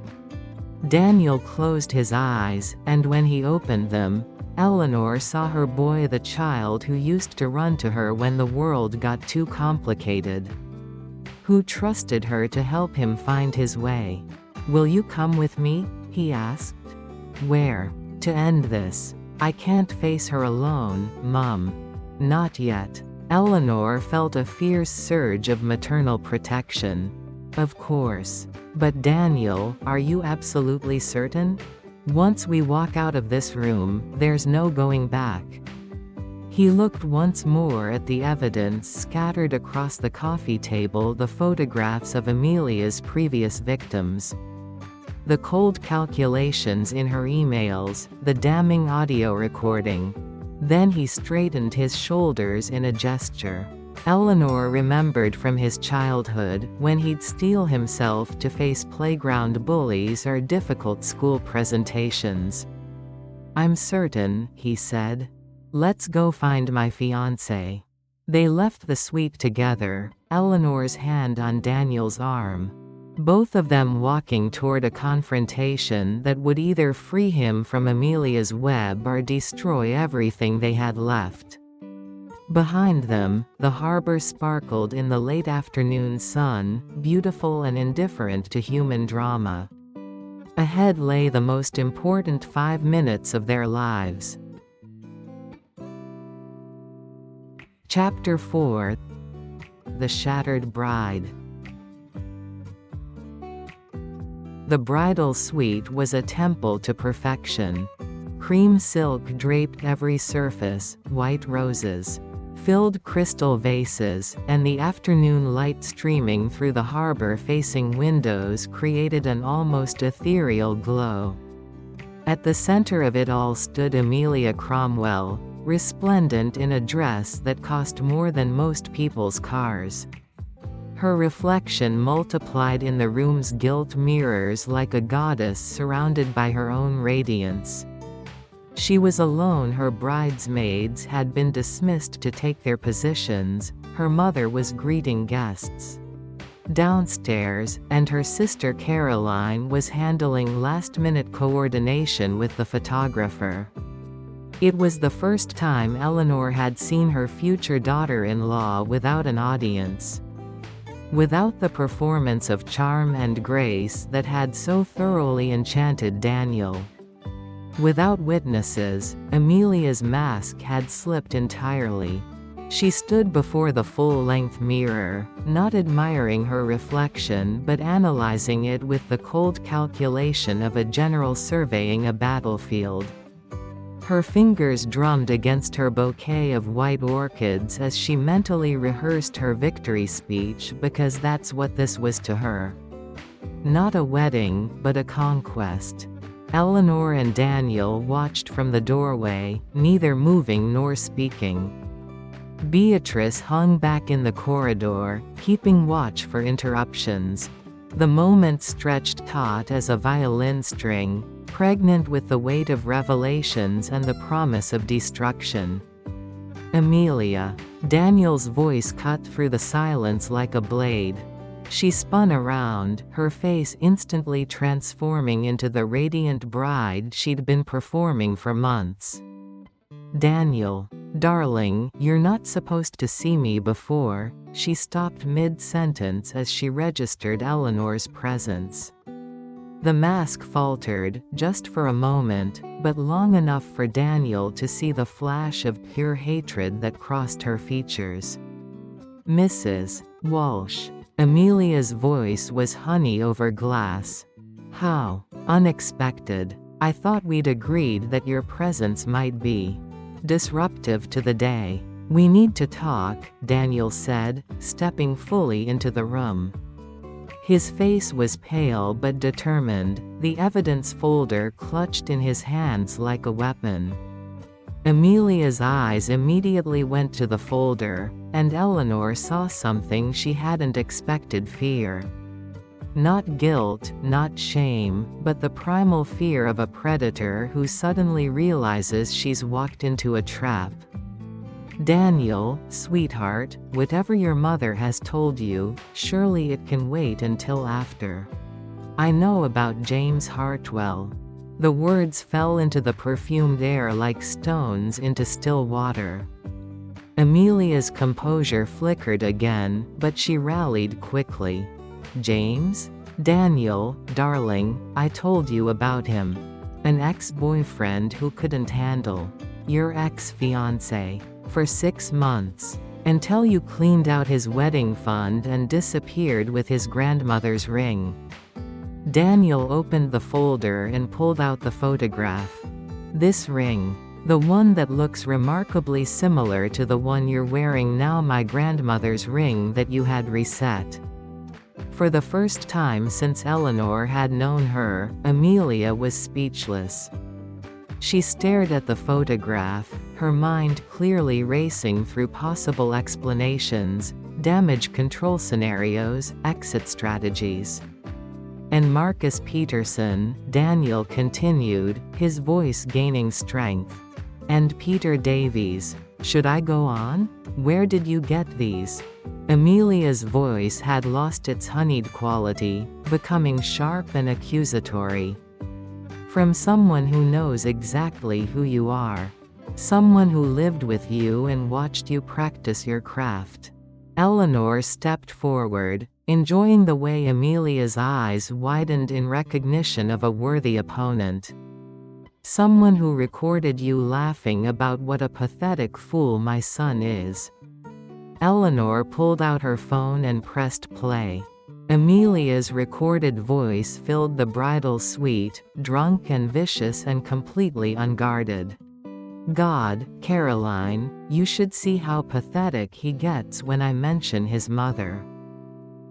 Daniel closed his eyes, and when he opened them, Eleanor saw her boy, the child who used to run to her when the world got too complicated. Who trusted her to help him find his way. Will you come with me? He asked. Where? To end this. I can't face her alone, Mum. Not yet. Eleanor felt a fierce surge of maternal protection. Of course. But Daniel, are you absolutely certain? Once we walk out of this room, there's no going back. He looked once more at the evidence scattered across the coffee table, the photographs of Amelia's previous victims. The cold calculations in her emails, the damning audio recording. Then he straightened his shoulders in a gesture. Eleanor remembered from his childhood, when he'd steel himself to face playground bullies or difficult school presentations. I'm certain, he said. Let's go find my fiancé. They left the suite together, Eleanor's hand on Daniel's arm. Both of them walking toward a confrontation that would either free him from Amelia's web or destroy everything they had left. Behind them, the harbor sparkled in the late afternoon sun, beautiful and indifferent to human drama. Ahead lay the most important 5 minutes of their lives. Chapter 4. The Shattered Bride. The bridal suite was a temple to perfection. Cream silk draped every surface, white roses, filled crystal vases, and the afternoon light streaming through the harbor-facing windows created an almost ethereal glow. At the center of it all stood Amelia Cromwell, resplendent in a dress that cost more than most people's cars. Her reflection multiplied in the room's gilt mirrors like a goddess surrounded by her own radiance. She was alone. Her bridesmaids had been dismissed to take their positions. Her mother was greeting guests downstairs, and her sister Caroline was handling last-minute coordination with the photographer. It was the first time Eleanor had seen her future daughter-in-law without an audience. without the performance of charm and grace that had so thoroughly enchanted Daniel. Without witnesses, Amelia's mask had slipped entirely. She stood before the full-length mirror, not admiring her reflection but analyzing it with the cold calculation of a general surveying a battlefield. Her fingers drummed against her bouquet of white orchids as she mentally rehearsed her victory speech, because that's what this was to her. Not a wedding, but a conquest. Eleanor and Daniel watched from the doorway, neither moving nor speaking. Beatrice hung back in the corridor, keeping watch for interruptions. The moment stretched taut as a violin string, pregnant with the weight of revelations and the promise of destruction. Amelia. Daniel's voice cut through the silence like a blade. She spun around, her face instantly transforming into the radiant bride she'd been performing for months. Daniel. Darling, you're not supposed to see me before. She stopped mid-sentence as she registered Eleanor's presence. The mask faltered, just for a moment, but long enough for Daniel to see the flash of pure hatred that crossed her features. Mrs. Walsh. Amelia's voice was honey over glass. How unexpected. I thought we'd agreed that your presence might be disruptive to the day. We need to talk, Daniel said, stepping fully into the room. His face was pale but determined, the evidence folder clutched in his hands like a weapon. Amelia's eyes immediately went to the folder, and Eleanor saw something she hadn't expected: fear. Not guilt, not shame, but the primal fear of a predator who suddenly realizes she's walked into a trap. Daniel, sweetheart, whatever your mother has told you, surely it can wait until after. I know about James Hartwell. The words fell into the perfumed air like stones into still water. Amelia's composure flickered again, but she rallied quickly. James? Daniel, darling, I told you about him. An ex-boyfriend who couldn't handle your ex-fiancé. For 6 months. Until you cleaned out his wedding fund and disappeared with his grandmother's ring. Daniel opened the folder and pulled out the photograph. This ring. The one that looks remarkably similar to the one you're wearing now, my grandmother's ring that you had reset. For the first time since Eleanor had known her, Amelia was speechless. She stared at the photograph, her mind clearly racing through possible explanations, damage control scenarios, exit strategies. And Marcus Peterson, Daniel continued, his voice gaining strength. And Peter Davies. Should I go on? Where did you get these? Amelia's voice had lost its honeyed quality, becoming sharp and accusatory. From someone who knows exactly who you are. Someone who lived with you and watched you practice your craft. Eleanor stepped forward, enjoying the way Amelia's eyes widened in recognition of a worthy opponent. Someone who recorded you laughing about what a pathetic fool my son is. Eleanor pulled out her phone and pressed play. Amelia's recorded voice filled the bridal suite, drunk and vicious and completely unguarded. God, Caroline, you should see how pathetic he gets when I mention his mother.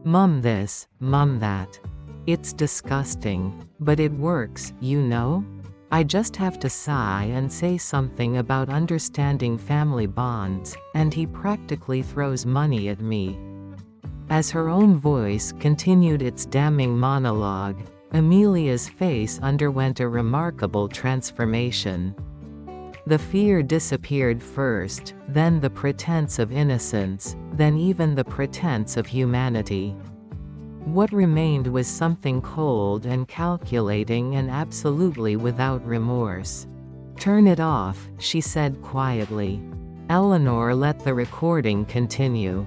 Mum this, mum that. It's disgusting. But it works, you know? I just have to sigh and say something about understanding family bonds, and he practically throws money at me. As her own voice continued its damning monologue, Amelia's face underwent a remarkable transformation. The fear disappeared first, then the pretense of innocence, then even the pretense of humanity. What remained was something cold and calculating and absolutely without remorse. Turn it off, she said quietly. Eleanor let the recording continue.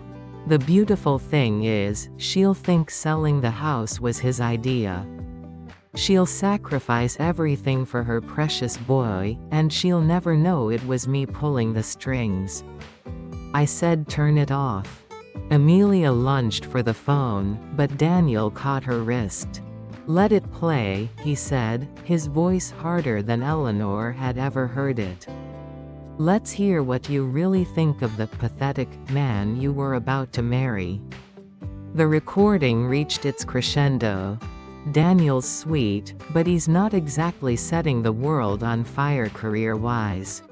The beautiful thing is, she'll think selling the house was his idea. She'll sacrifice everything for her precious boy, and she'll never know it was me pulling the strings." I said, "Turn it off." Amelia lunged for the phone, but Daniel caught her wrist. "Let it play," he said, his voice harder than Eleanor had ever heard it. "Let's hear what you really think of the pathetic man you were about to marry." The recording reached its crescendo. "Daniel's sweet, but he's not exactly setting the world on fire career-wise.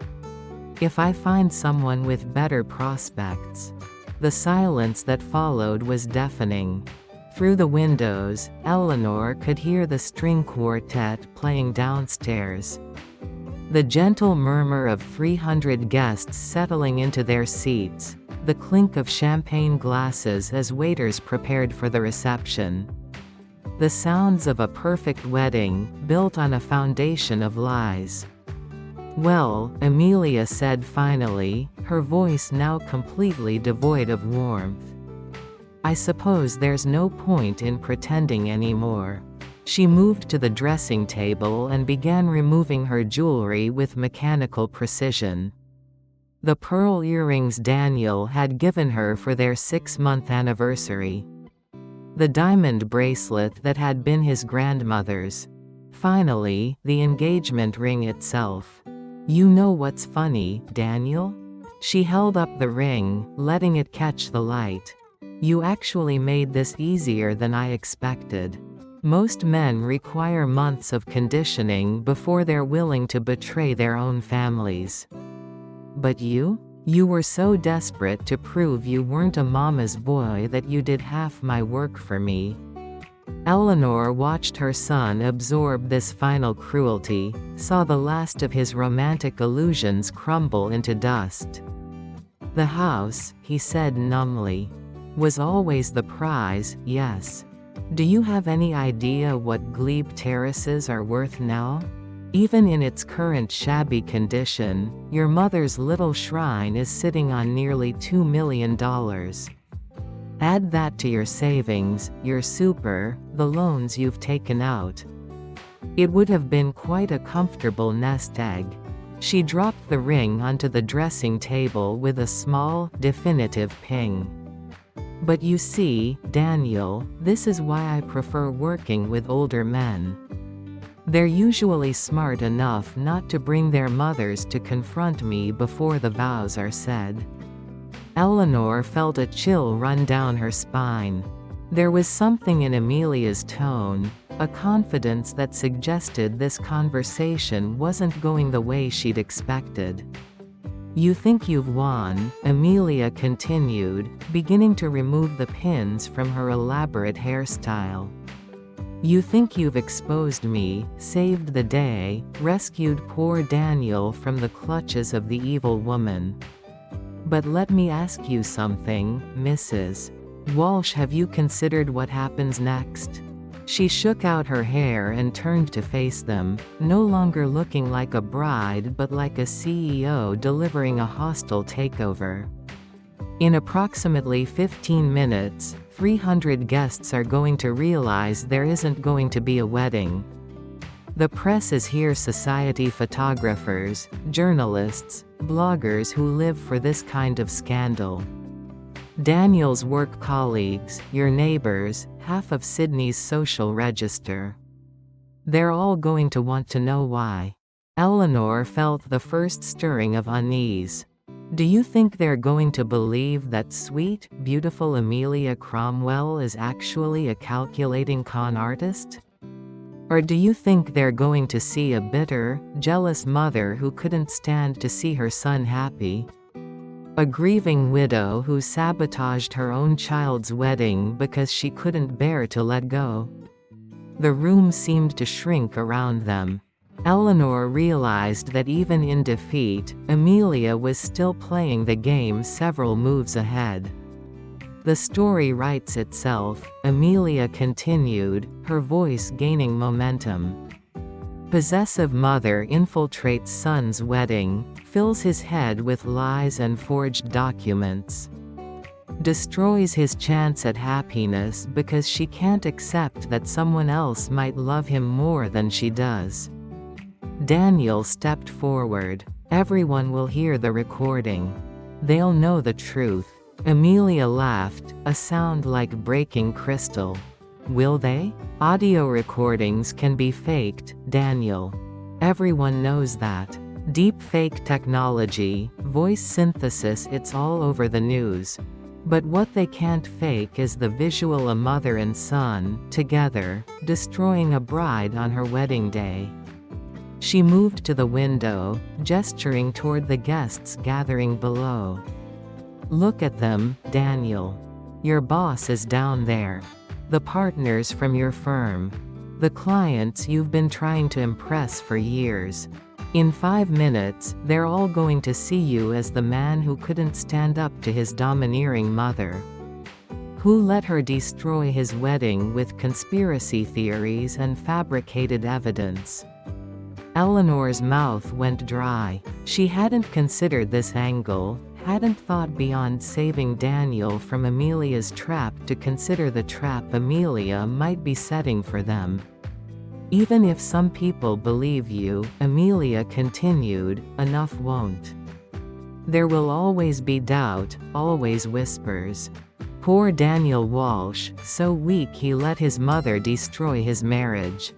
If I find someone with better prospects." The silence that followed was deafening. Through the windows, Eleanor could hear the string quartet playing downstairs. The gentle murmur of 300 guests settling into their seats, the clink of champagne glasses as waiters prepared for the reception. The sounds of a perfect wedding, built on a foundation of lies. "Well," Amelia said finally, her voice now completely devoid of warmth. "I suppose there's no point in pretending anymore." She moved to the dressing table and began removing her jewelry with mechanical precision. The pearl earrings Daniel had given her for their 6-month anniversary. The diamond bracelet that had been his grandmother's. Finally, the engagement ring itself. "You know what's funny, Daniel?" She held up the ring, letting it catch the light. "You actually made this easier than I expected. Most men require months of conditioning before they're willing to betray their own families. But you? You were so desperate to prove you weren't a mama's boy that you did half my work for me." Eleanor watched her son absorb this final cruelty, saw the last of his romantic illusions crumble into dust. "The house," he said numbly, "was always the prize, yes. Do you have any idea what Glebe Terraces are worth now? Even in its current shabby condition, your mother's little shrine is sitting on nearly $2 million. Add that to your savings, your super, the loans you've taken out. It would have been quite a comfortable nest egg." She dropped the ring onto the dressing table with a small, definitive ping. "But you see, Daniel, this is why I prefer working with older men. They're usually smart enough not to bring their mothers to confront me before the vows are said." Eleanor felt a chill run down her spine. There was something in Amelia's tone, a confidence that suggested this conversation wasn't going the way she'd expected. "You think you've won," Amelia continued, beginning to remove the pins from her elaborate hairstyle. "You think you've exposed me, saved the day, rescued poor Daniel from the clutches of the evil woman. But let me ask you something, Mrs. Walsh, have you considered what happens next?" She shook out her hair and turned to face them, no longer looking like a bride but like a CEO delivering a hostile takeover. "In approximately 15 minutes, 300 guests are going to realize there isn't going to be a wedding. The press is here, society photographers, journalists, bloggers who live for this kind of scandal. Daniel's work colleagues, your neighbors, half of Sydney's social register. They're all going to want to know why." Eleanor felt the first stirring of unease. "Do you think they're going to believe that sweet, beautiful Amelia Cromwell is actually a calculating con artist? Or do you think they're going to see a bitter, jealous mother who couldn't stand to see her son happy? A grieving widow who sabotaged her own child's wedding because she couldn't bear to let go?" The room seemed to shrink around them. Eleanor realized that even in defeat, Amelia was still playing the game several moves ahead. "The story writes itself," Amelia continued, her voice gaining momentum. "Possessive mother infiltrates son's wedding, fills his head with lies and forged documents. destroys his chance at happiness because she can't accept that someone else might love him more than she does. Daniel stepped forward. Everyone will hear the recording. They'll know the truth. Amelia laughed, a sound like breaking crystal. Will they? Audio recordings can be faked, Daniel. Everyone knows that. Deep fake technology, voice synthesis, it's all over the news. But what they can't fake is the visual, a mother and son, together, destroying a bride on her wedding day. She moved to the window, gesturing toward the guests gathering below. Look at them, Daniel. Your boss is down there. The partners from your firm. The clients you've been trying to impress for years. In 5 minutes, they're all going to see you as the man who couldn't stand up to his domineering mother. Who let her destroy his wedding with conspiracy theories and fabricated evidence. Eleanor's mouth went dry. She hadn't considered this angle, hadn't thought beyond saving Daniel from Amelia's trap to consider the trap Amelia might be setting for them. Even if some people believe you, Amelia continued, enough won't. There will always be doubt, always whispers. Poor Daniel Walsh, so weak he let his mother destroy his marriage.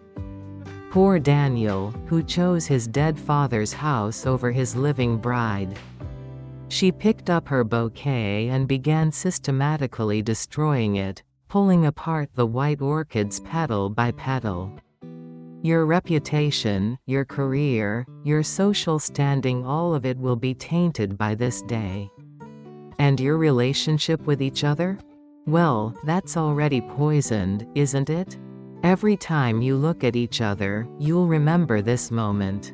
Poor Daniel, who chose his dead father's house over his living bride. She picked up her bouquet and began systematically destroying it, pulling apart the white orchids petal by petal. Your reputation, your career, your social standing, all of it will be tainted by this day. And your relationship with each other? Well, that's already poisoned, isn't it? Every time you look at each other, you'll remember this moment.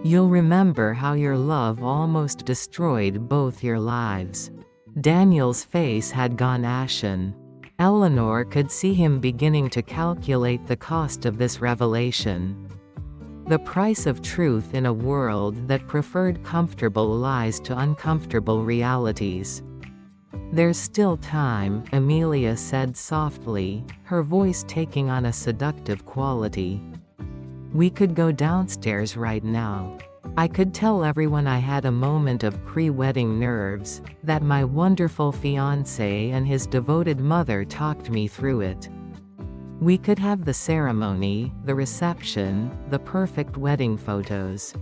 You'll remember how your love almost destroyed both your lives. Daniel's face had gone ashen. Eleanor could see him beginning to calculate the cost of this revelation. The price of truth in a world that preferred comfortable lies to uncomfortable realities. There's still time, Amelia said softly, her voice taking on a seductive quality. We could go downstairs right now. I could tell everyone I had a moment of pre-wedding nerves, that my wonderful fiancé and his devoted mother talked me through it. We could have the ceremony, the reception, the perfect wedding photos.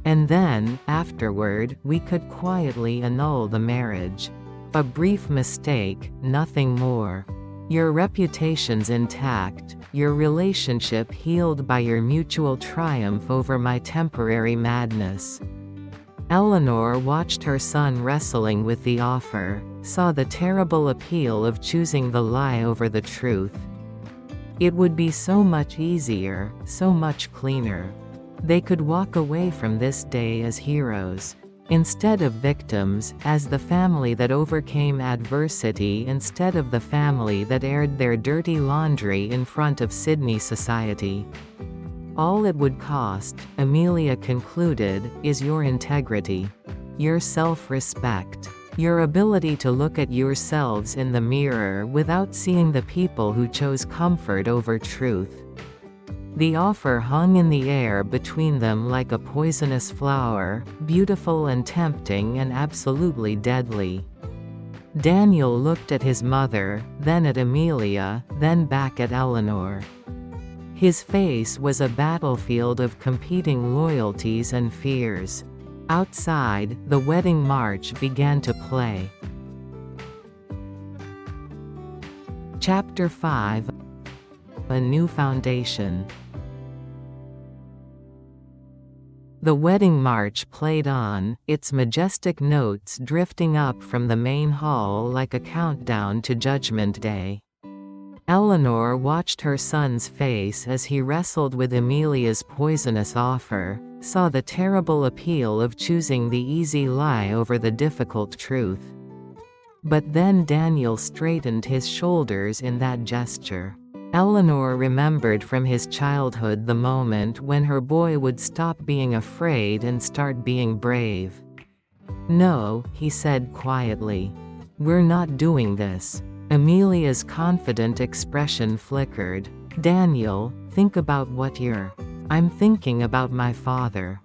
And then, afterward, we could quietly annul the marriage. A brief mistake, nothing more. Your reputation's intact, your relationship healed by your mutual triumph over my temporary madness. Eleanor watched her son wrestling with the offer, saw the terrible appeal of choosing the lie over the truth. It would be so much easier, so much cleaner. They could walk away from this day as heroes. Instead of victims, as the family that overcame adversity instead of the family that aired their dirty laundry in front of Sydney society. All it would cost, Amelia concluded, is your integrity. Your self-respect. Your ability to look at yourselves in the mirror without seeing the people who chose comfort over truth. The offer hung in the air between them like a poisonous flower, beautiful and tempting and absolutely deadly. Daniel looked at his mother, then at Amelia, then back at Eleanor. His face was a battlefield of competing loyalties and fears. Outside, the wedding march began to play. Chapter 5. A New Foundation. The wedding march played on, its majestic notes drifting up from the main hall like a countdown to Judgment Day. Eleanor watched her son's face as he wrestled with Amelia's poisonous offer, saw the terrible appeal of choosing the easy lie over the difficult truth. But then Daniel straightened his shoulders in that gesture. Eleanor remembered from his childhood the moment when her boy would stop being afraid and start being brave. No, he said quietly. We're not doing this. Amelia's confident expression flickered. Daniel, think about what you're. I'm thinking about my father.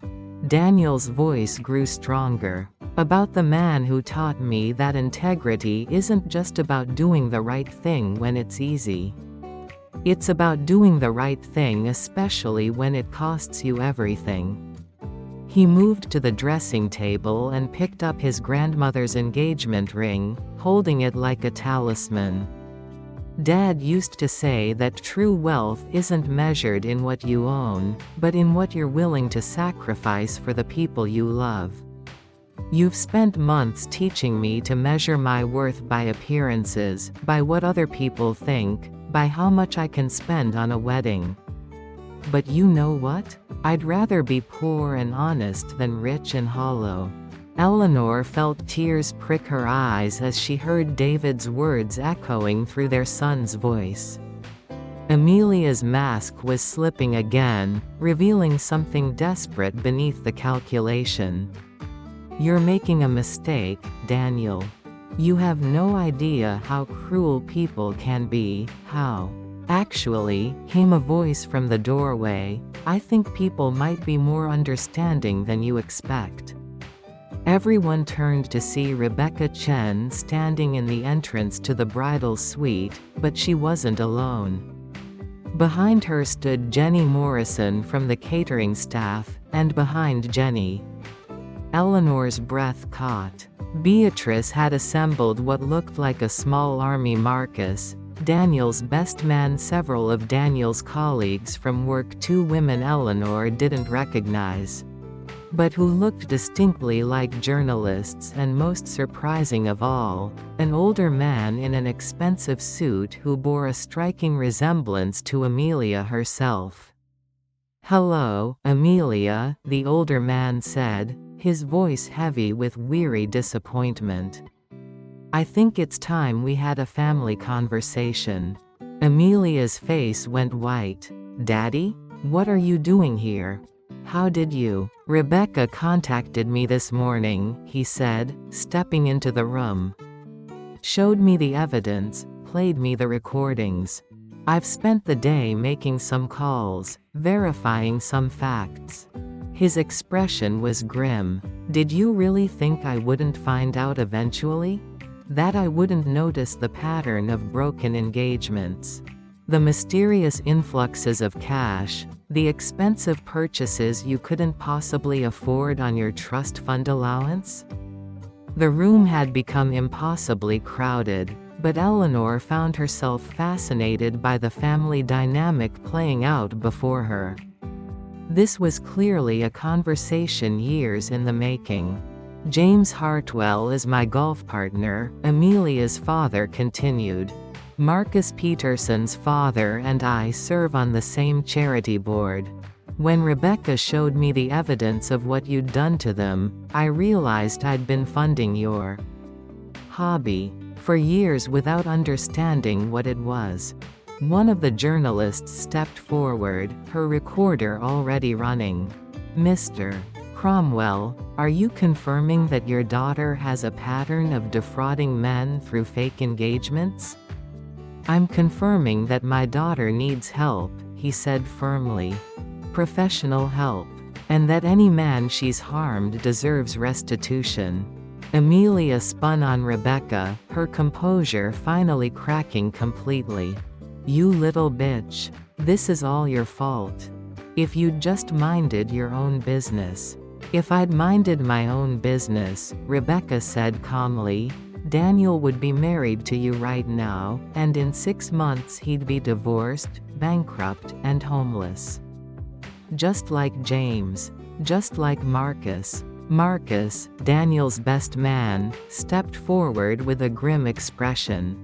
Daniel's voice grew stronger. About the man who taught me that integrity isn't just about doing the right thing when it's easy. It's about doing the right thing, especially when it costs you everything. He moved to the dressing table and picked up his grandmother's engagement ring, holding it like a talisman. Dad used to say that true wealth isn't measured in what you own, but in what you're willing to sacrifice for the people you love. You've spent months teaching me to measure my worth by appearances, by what other people think, by how much I can spend on a wedding. But you know what? I'd rather be poor and honest than rich and hollow. Eleanor felt tears prick her eyes as she heard David's words echoing through their son's voice. Amelia's mask was slipping again, revealing something desperate beneath the calculation. You're making a mistake, Daniel. You have no idea how cruel people can be, how. Actually, came a voice from the doorway, I think people might be more understanding than you expect. Everyone turned to see Rebecca Chen standing in the entrance to the bridal suite, but she wasn't alone. Behind her stood Jenny Morrison from the catering staff, and behind Jenny, Eleanor's breath caught. Beatrice had assembled what looked like a small army. Marcus, Daniel's best man, several of Daniel's colleagues from work, two women Eleanor didn't recognize, but who looked distinctly like journalists, and most surprising of all, an older man in an expensive suit who bore a striking resemblance to Amelia herself. "Hello, Amelia," the older man said, his voice heavy with weary disappointment. "I think it's time we had a family conversation." Amelia's face went white. "Daddy? What are you doing here? How did you?" "Rebecca contacted me this morning," he said, stepping into the room. "Showed me the evidence, played me the recordings. I've spent the day making some calls, verifying some facts." His expression was grim. "Did you really think I wouldn't find out eventually? That I wouldn't notice the pattern of broken engagements? The mysterious influxes of cash? The expensive purchases you couldn't possibly afford on your trust fund allowance?" The room had become impossibly crowded, but Eleanor found herself fascinated by the family dynamic playing out before her. This was clearly a conversation years in the making. "James Hartwell is my golf partner," Amelia's father continued. "Marcus Peterson's father and I serve on the same charity board. When Rebecca showed me the evidence of what you'd done to them, I realized I'd been funding your hobby for years without understanding what it was." One of the journalists stepped forward, her recorder already running. "Mr. Cromwell, are you confirming that your daughter has a pattern of defrauding men through fake engagements?" "I'm confirming that my daughter needs help," he said firmly. "Professional help. And that any man she's harmed deserves restitution." Amelia spun on Rebecca, her composure finally cracking completely. "You little bitch. This is all your fault. If you'd just minded your own business." "If I'd minded my own business," Rebecca said calmly, "Daniel would be married to you right now, and in 6 months he'd be divorced, bankrupt, and homeless. Just like James. Just like Marcus." Marcus, Daniel's best man, stepped forward with a grim expression.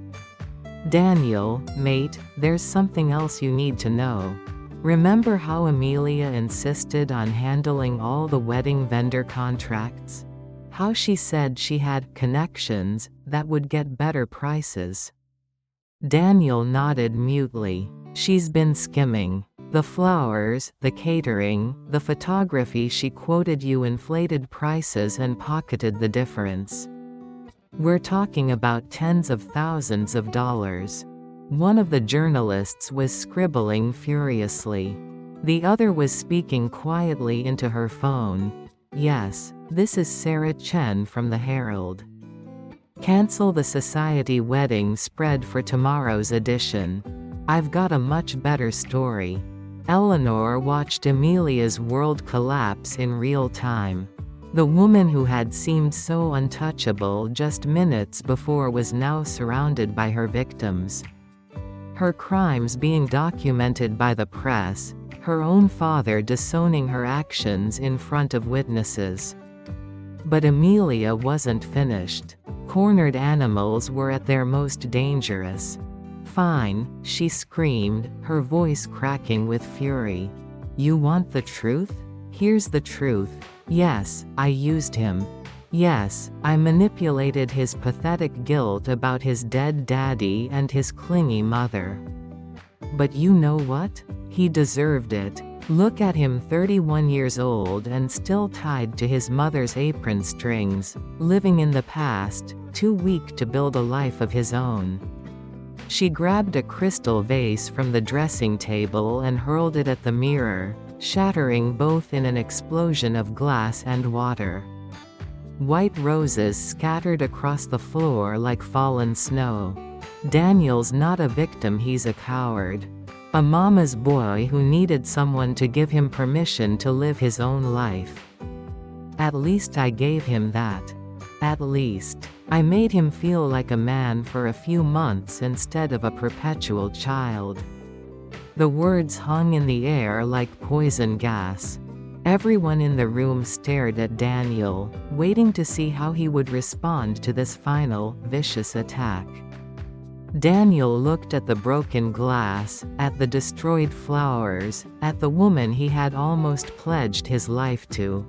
"Daniel, mate, there's something else you need to know. Remember how Amelia insisted on handling all the wedding vendor contracts? How she said she had connections that would get better prices?" Daniel nodded mutely. "She's been skimming. The flowers, the catering, the photography. She quoted you inflated prices and pocketed the difference." We're talking about tens of thousands of dollars. One of the journalists was scribbling furiously. The other was speaking quietly into her phone. Yes, this is Sarah Chen from the Herald. Cancel the society wedding spread for tomorrow's edition. I've got a much better story. Eleanor watched Amelia's world collapse in real time. The woman who had seemed so untouchable just minutes before was now surrounded by her victims. Her crimes being documented by the press, her own father disowning her actions in front of witnesses. But Amelia wasn't finished. Cornered animals were at their most dangerous. "Fine," she screamed, her voice cracking with fury. "You want the truth? Here's the truth. Yes, I used him. Yes, I manipulated his pathetic guilt about his dead daddy and his clingy mother. But you know what? He deserved it. Look at him, 31 years old and still tied to his mother's apron strings, living in the past, too weak to build a life of his own." She grabbed a crystal vase from the dressing table and hurled it at the mirror, shattering both in an explosion of glass and water. White roses scattered across the floor like fallen snow. Daniel's not a victim, he's a coward. A mama's boy who needed someone to give him permission to live his own life. At least I gave him that. At least, I made him feel like a man for a few months instead of a perpetual child. The words hung in the air like poison gas. Everyone in the room stared at Daniel, waiting to see how he would respond to this final, vicious attack. Daniel looked at the broken glass, at the destroyed flowers, at the woman he had almost pledged his life to.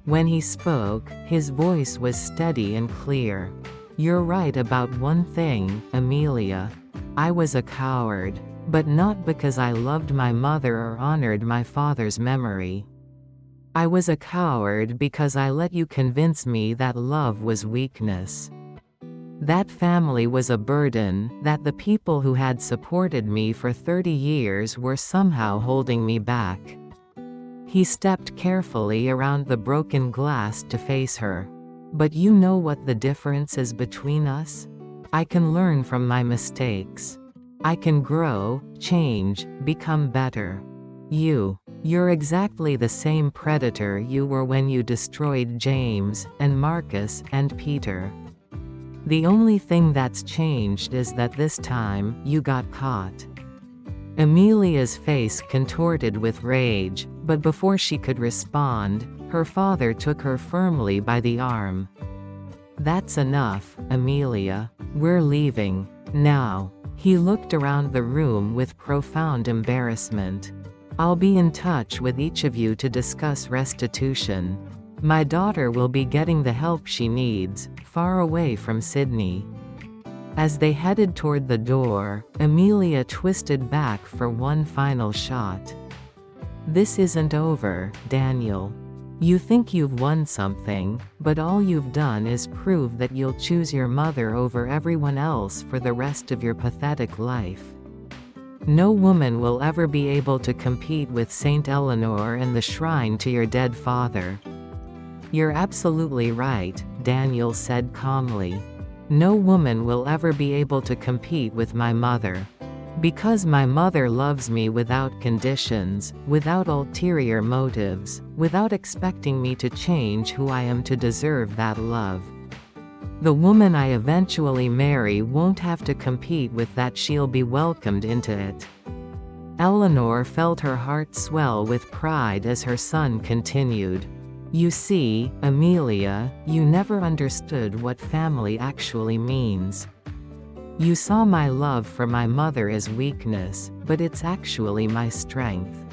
When he spoke, his voice was steady and clear. "You're right about one thing, Amelia. I was a coward. But not because I loved my mother or honored my father's memory. I was a coward because I let you convince me that love was weakness. That family was a burden, that the people who had supported me for 30 years were somehow holding me back." He stepped carefully around the broken glass to face her. "But you know what the difference is between us? I can learn from my mistakes. I can grow, change, become better. You're exactly the same predator you were when you destroyed James, and Marcus, and Peter. The only thing that's changed is that this time, you got caught." Amelia's face contorted with rage, but before she could respond, her father took her firmly by the arm. "That's enough, Amelia. We're leaving. Now." He looked around the room with profound embarrassment. "I'll be in touch with each of you to discuss restitution. My daughter will be getting the help she needs, far away from Sydney." As they headed toward the door, Amelia twisted back for one final shot. "This isn't over, Daniel. You think you've won something, but all you've done is prove that you'll choose your mother over everyone else for the rest of your pathetic life. No woman will ever be able to compete with Saint Eleanor and the shrine to your dead father." "You're absolutely right," Daniel said calmly. "No woman will ever be able to compete with my mother. Because my mother loves me without conditions, without ulterior motives, without expecting me to change who I am to deserve that love. The woman I eventually marry won't have to compete with that, she'll be welcomed into it." Eleanor felt her heart swell with pride as her son continued. "You see, Amelia, you never understood what family actually means. You saw my love for my mother as weakness, but it's actually my strength.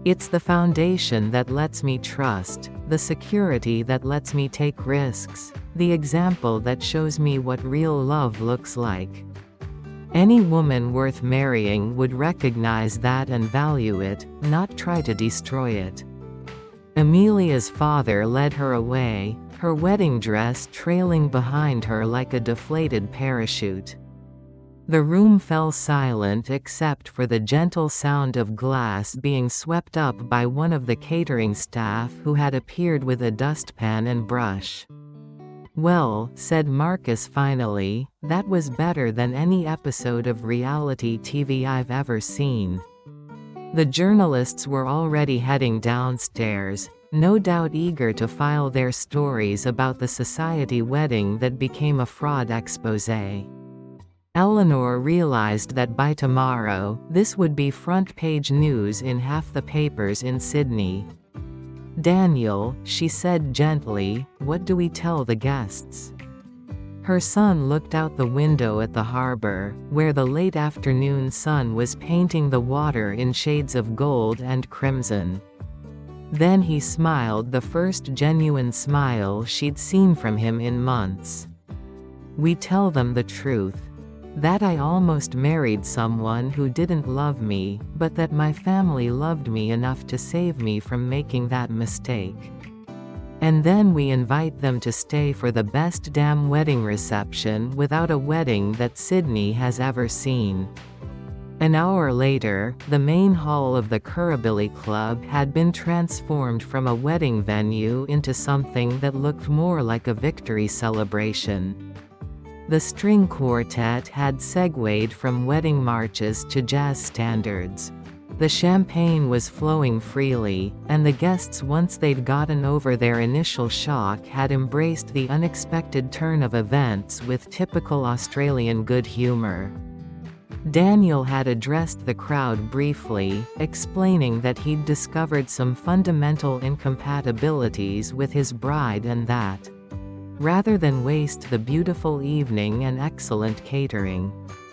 It's the foundation that lets me trust, the security that lets me take risks, the example that shows me what real love looks like. Any woman worth marrying would recognize that and value it, not try to destroy it." Amelia's father led her away, her wedding dress trailing behind her like a deflated parachute. The room fell silent except for the gentle sound of glass being swept up by one of the catering staff who had appeared with a dustpan and brush. "Well," said Marcus finally, "that was better than any episode of reality TV I've ever seen." The journalists were already heading downstairs, no doubt eager to file their stories about the society wedding that became a fraud exposé. Eleanor realized that by tomorrow, this would be front-page news in half the papers in Sydney. "Daniel," she said gently, "what do we tell the guests?" Her son looked out the window at the harbor, where the late afternoon sun was painting the water in shades of gold and crimson. Then he smiled, the first genuine smile she'd seen from him in months. "We tell them the truth. That I almost married someone who didn't love me, but that my family loved me enough to save me from making that mistake. And then we invite them to stay for the best damn wedding reception without a wedding that Sydney has ever seen." An hour later, the main hall of the Currabilly Club had been transformed from a wedding venue into something that looked more like a victory celebration. The string quartet had segued from wedding marches to jazz standards. The champagne was flowing freely, and the guests, once they'd gotten over their initial shock, had embraced the unexpected turn of events with typical Australian good humor. Daniel had addressed the crowd briefly, explaining that he'd discovered some fundamental incompatibilities with his bride and that, rather than waste the beautiful evening and excellent catering,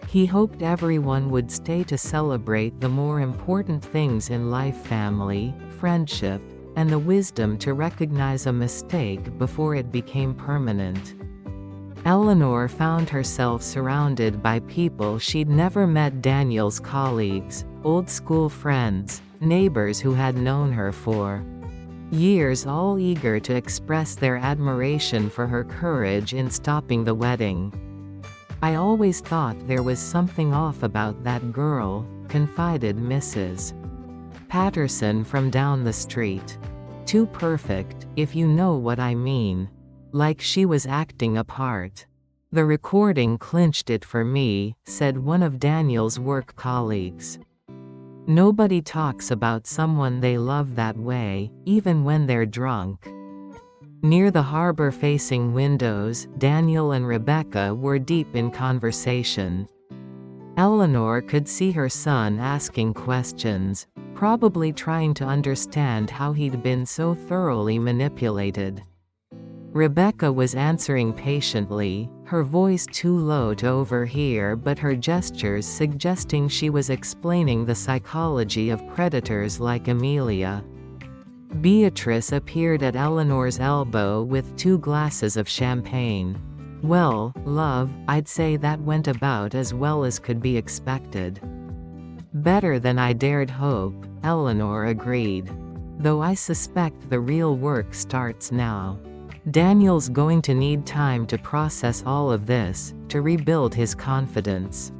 he hoped everyone would stay to celebrate the more important things in life: family, friendship, and the wisdom to recognize a mistake before it became permanent. Eleanor found herself surrounded by people she'd never met: Daniel's colleagues, old school friends, neighbors who had known her for years, all eager to express their admiration for her courage in stopping the wedding. "I always thought there was something off about that girl," confided Mrs. Patterson from down the street. "Too perfect, if you know what I mean. Like she was acting a part." "The recording clinched it for me," said one of Daniel's work colleagues. "Nobody talks about someone they love that way, even when they're drunk." Near the harbor-facing windows, Daniel and Rebecca were deep in conversation. Eleanor could see her son asking questions, probably trying to understand how he'd been so thoroughly manipulated. Rebecca was answering patiently, her voice too low to overhear but her gestures suggesting she was explaining the psychology of predators like Amelia. Beatrice appeared at Eleanor's elbow with 2 glasses of champagne. "Well, love, I'd say that went about as well as could be expected." "Better than I dared hope," Eleanor agreed. "Though I suspect the real work starts now. Daniel's going to need time to process all of this, to rebuild his confidence."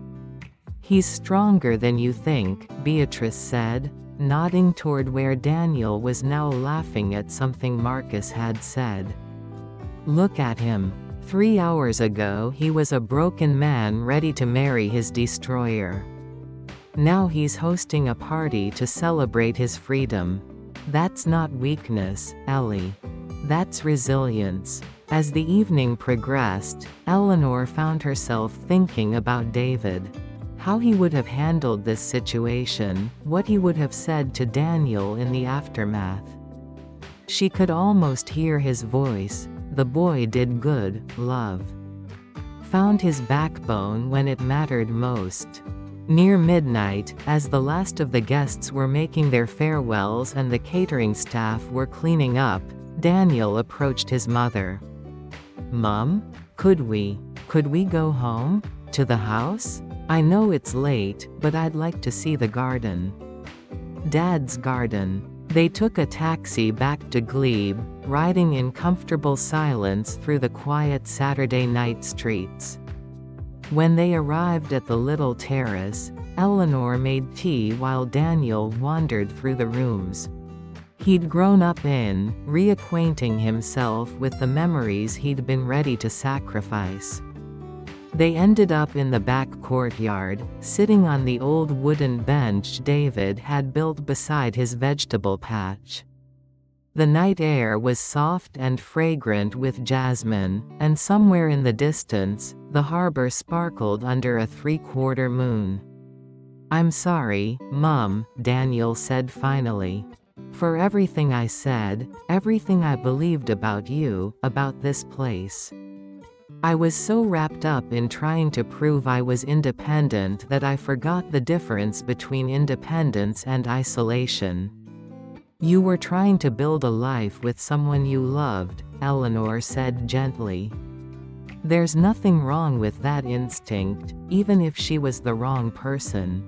"He's stronger than you think," Beatrice said, nodding toward where Daniel was now laughing at something Marcus had said. "Look at him. 3 hours ago he was a broken man ready to marry his destroyer. Now he's hosting a party to celebrate his freedom. That's not weakness, Ellie. That's resilience." As the evening progressed, Eleanor found herself thinking about David. How he would have handled this situation, what he would have said to Daniel in the aftermath. She could almost hear his voice. The boy did good, love. Found his backbone when it mattered most. Near midnight, as the last of the guests were making their farewells and the catering staff were cleaning up, Daniel approached his mother. "Mum? Could we go home? To the house? I know it's late, but I'd like to see the garden." Dad's garden. They took a taxi back to Glebe, riding in comfortable silence through the quiet Saturday night streets. When they arrived at the little terrace, Eleanor made tea while Daniel wandered through the rooms. He'd grown up in, reacquainting himself with the memories he'd been ready to sacrifice. They ended up in the back courtyard, sitting on the old wooden bench David had built beside his vegetable patch. The night air was soft and fragrant with jasmine, and somewhere in the distance, the harbor sparkled under a three-quarter moon. "I'm sorry, Mum," Daniel said finally. "For everything I said, everything I believed about you, about this place. I was so wrapped up in trying to prove I was independent that I forgot the difference between independence and isolation." "You were trying to build a life with someone you loved," Eleanor said gently. "There's nothing wrong with that instinct, even if she was the wrong person."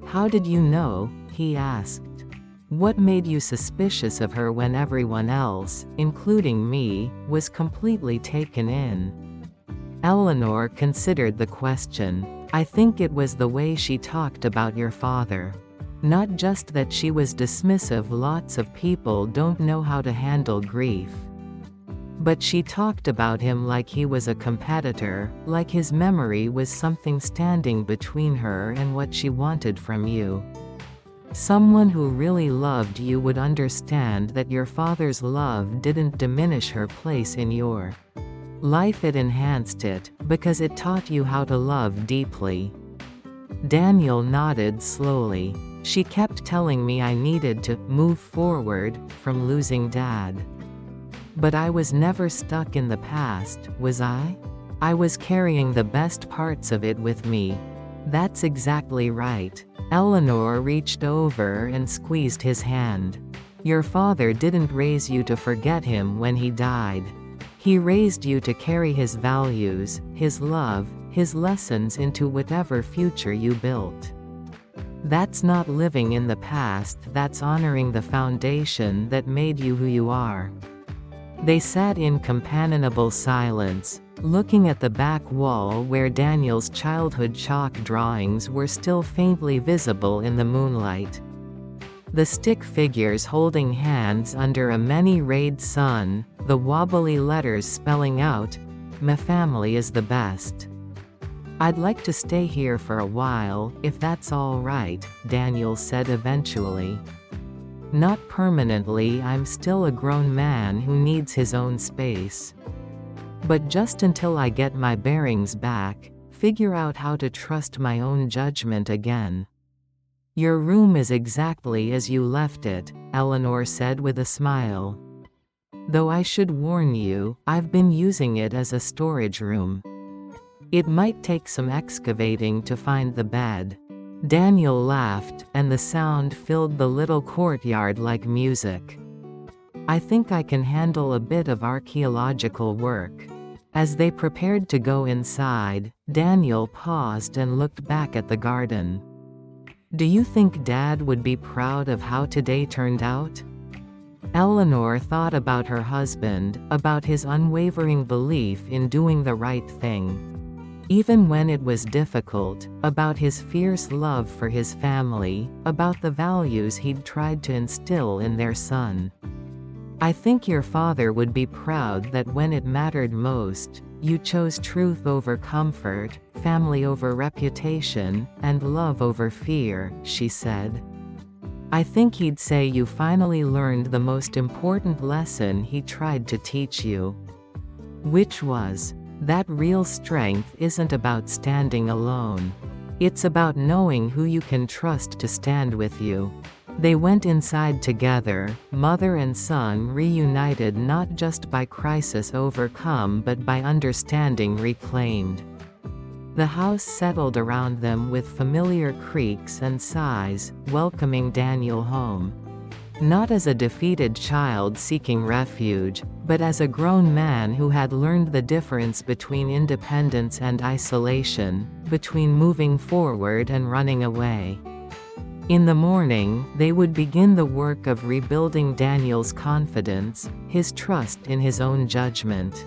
"How did you know?" he asked. "What made you suspicious of her when everyone else, including me, was completely taken in?" Eleanor considered the question. "I think it was the way she talked about your father. Not just that she was dismissive, lots of people don't know how to handle grief. But she talked about him like he was a competitor, like his memory was something standing between her and what she wanted from you. Someone who really loved you would understand that your father's love didn't diminish her place in your life, it enhanced it, because it taught you how to love deeply." Daniel nodded slowly. "She kept telling me I needed to move forward from losing Dad. But I was never stuck in the past, was I? I was carrying the best parts of it with me." "That's exactly right." Eleanor reached over and squeezed his hand. "Your father didn't raise you to forget him when he died. He raised you to carry his values, his love, his lessons into whatever future you built. That's not living in the past, that's honoring the foundation that made you who you are." They sat in companionable silence, looking at the back wall where Daniel's childhood chalk drawings were still faintly visible in the moonlight. The stick figures holding hands under a many-rayed sun, the wobbly letters spelling out, "My family is the best." "I'd like to stay here for a while, if that's all right," Daniel said eventually. "Not permanently, I'm still a grown man who needs his own space. But just until I get my bearings back, figure out how to trust my own judgment again." "Your room is exactly as you left it," Eleanor said with a smile. "Though I should warn you, I've been using it as a storage room. It might take some excavating to find the bed." Daniel laughed, and the sound filled the little courtyard like music. "I think I can handle a bit of archaeological work." As they prepared to go inside, Daniel paused and looked back at the garden. "Do you think Dad would be proud of how today turned out?" Eleanor thought about her husband, about his unwavering belief in doing the right thing, even when it was difficult, about his fierce love for his family, about the values he'd tried to instill in their son. "I think your father would be proud that when it mattered most, you chose truth over comfort, family over reputation, and love over fear," she said. "I think he'd say you finally learned the most important lesson he tried to teach you. Which was, that real strength isn't about standing alone. It's about knowing who you can trust to stand with you." They went inside together, mother and son reunited, not just by crisis overcome but by understanding reclaimed. The house settled around them with familiar creaks and sighs, welcoming Daniel home. Not as a defeated child seeking refuge, but as a grown man who had learned the difference between independence and isolation, between moving forward and running away. In the morning, they would begin the work of rebuilding Daniel's confidence, his trust in his own judgment,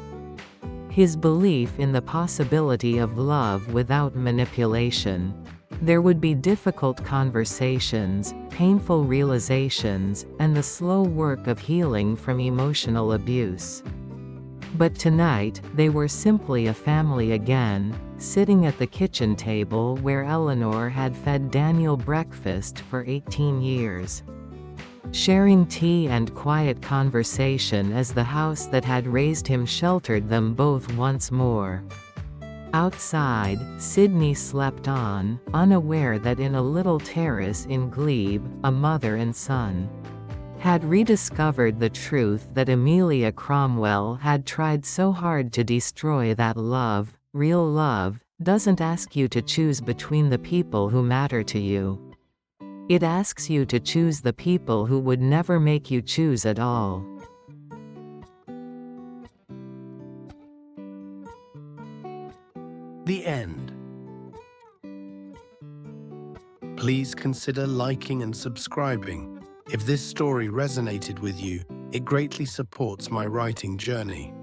his belief in the possibility of love without manipulation. There would be difficult conversations, painful realizations, and the slow work of healing from emotional abuse. But tonight, they were simply a family again, sitting at the kitchen table where Eleanor had fed Daniel breakfast for 18 years. Sharing tea and quiet conversation as the house that had raised him sheltered them both once more. Outside, Sydney slept on, unaware that in a little terrace in Glebe, a mother and son had rediscovered the truth that Amelia Cromwell had tried so hard to destroy, that love, real love, doesn't ask you to choose between the people who matter to you. It asks you to choose the people who would never make you choose at all. The end. Please consider liking and subscribing. If this story resonated with you, it greatly supports my writing journey.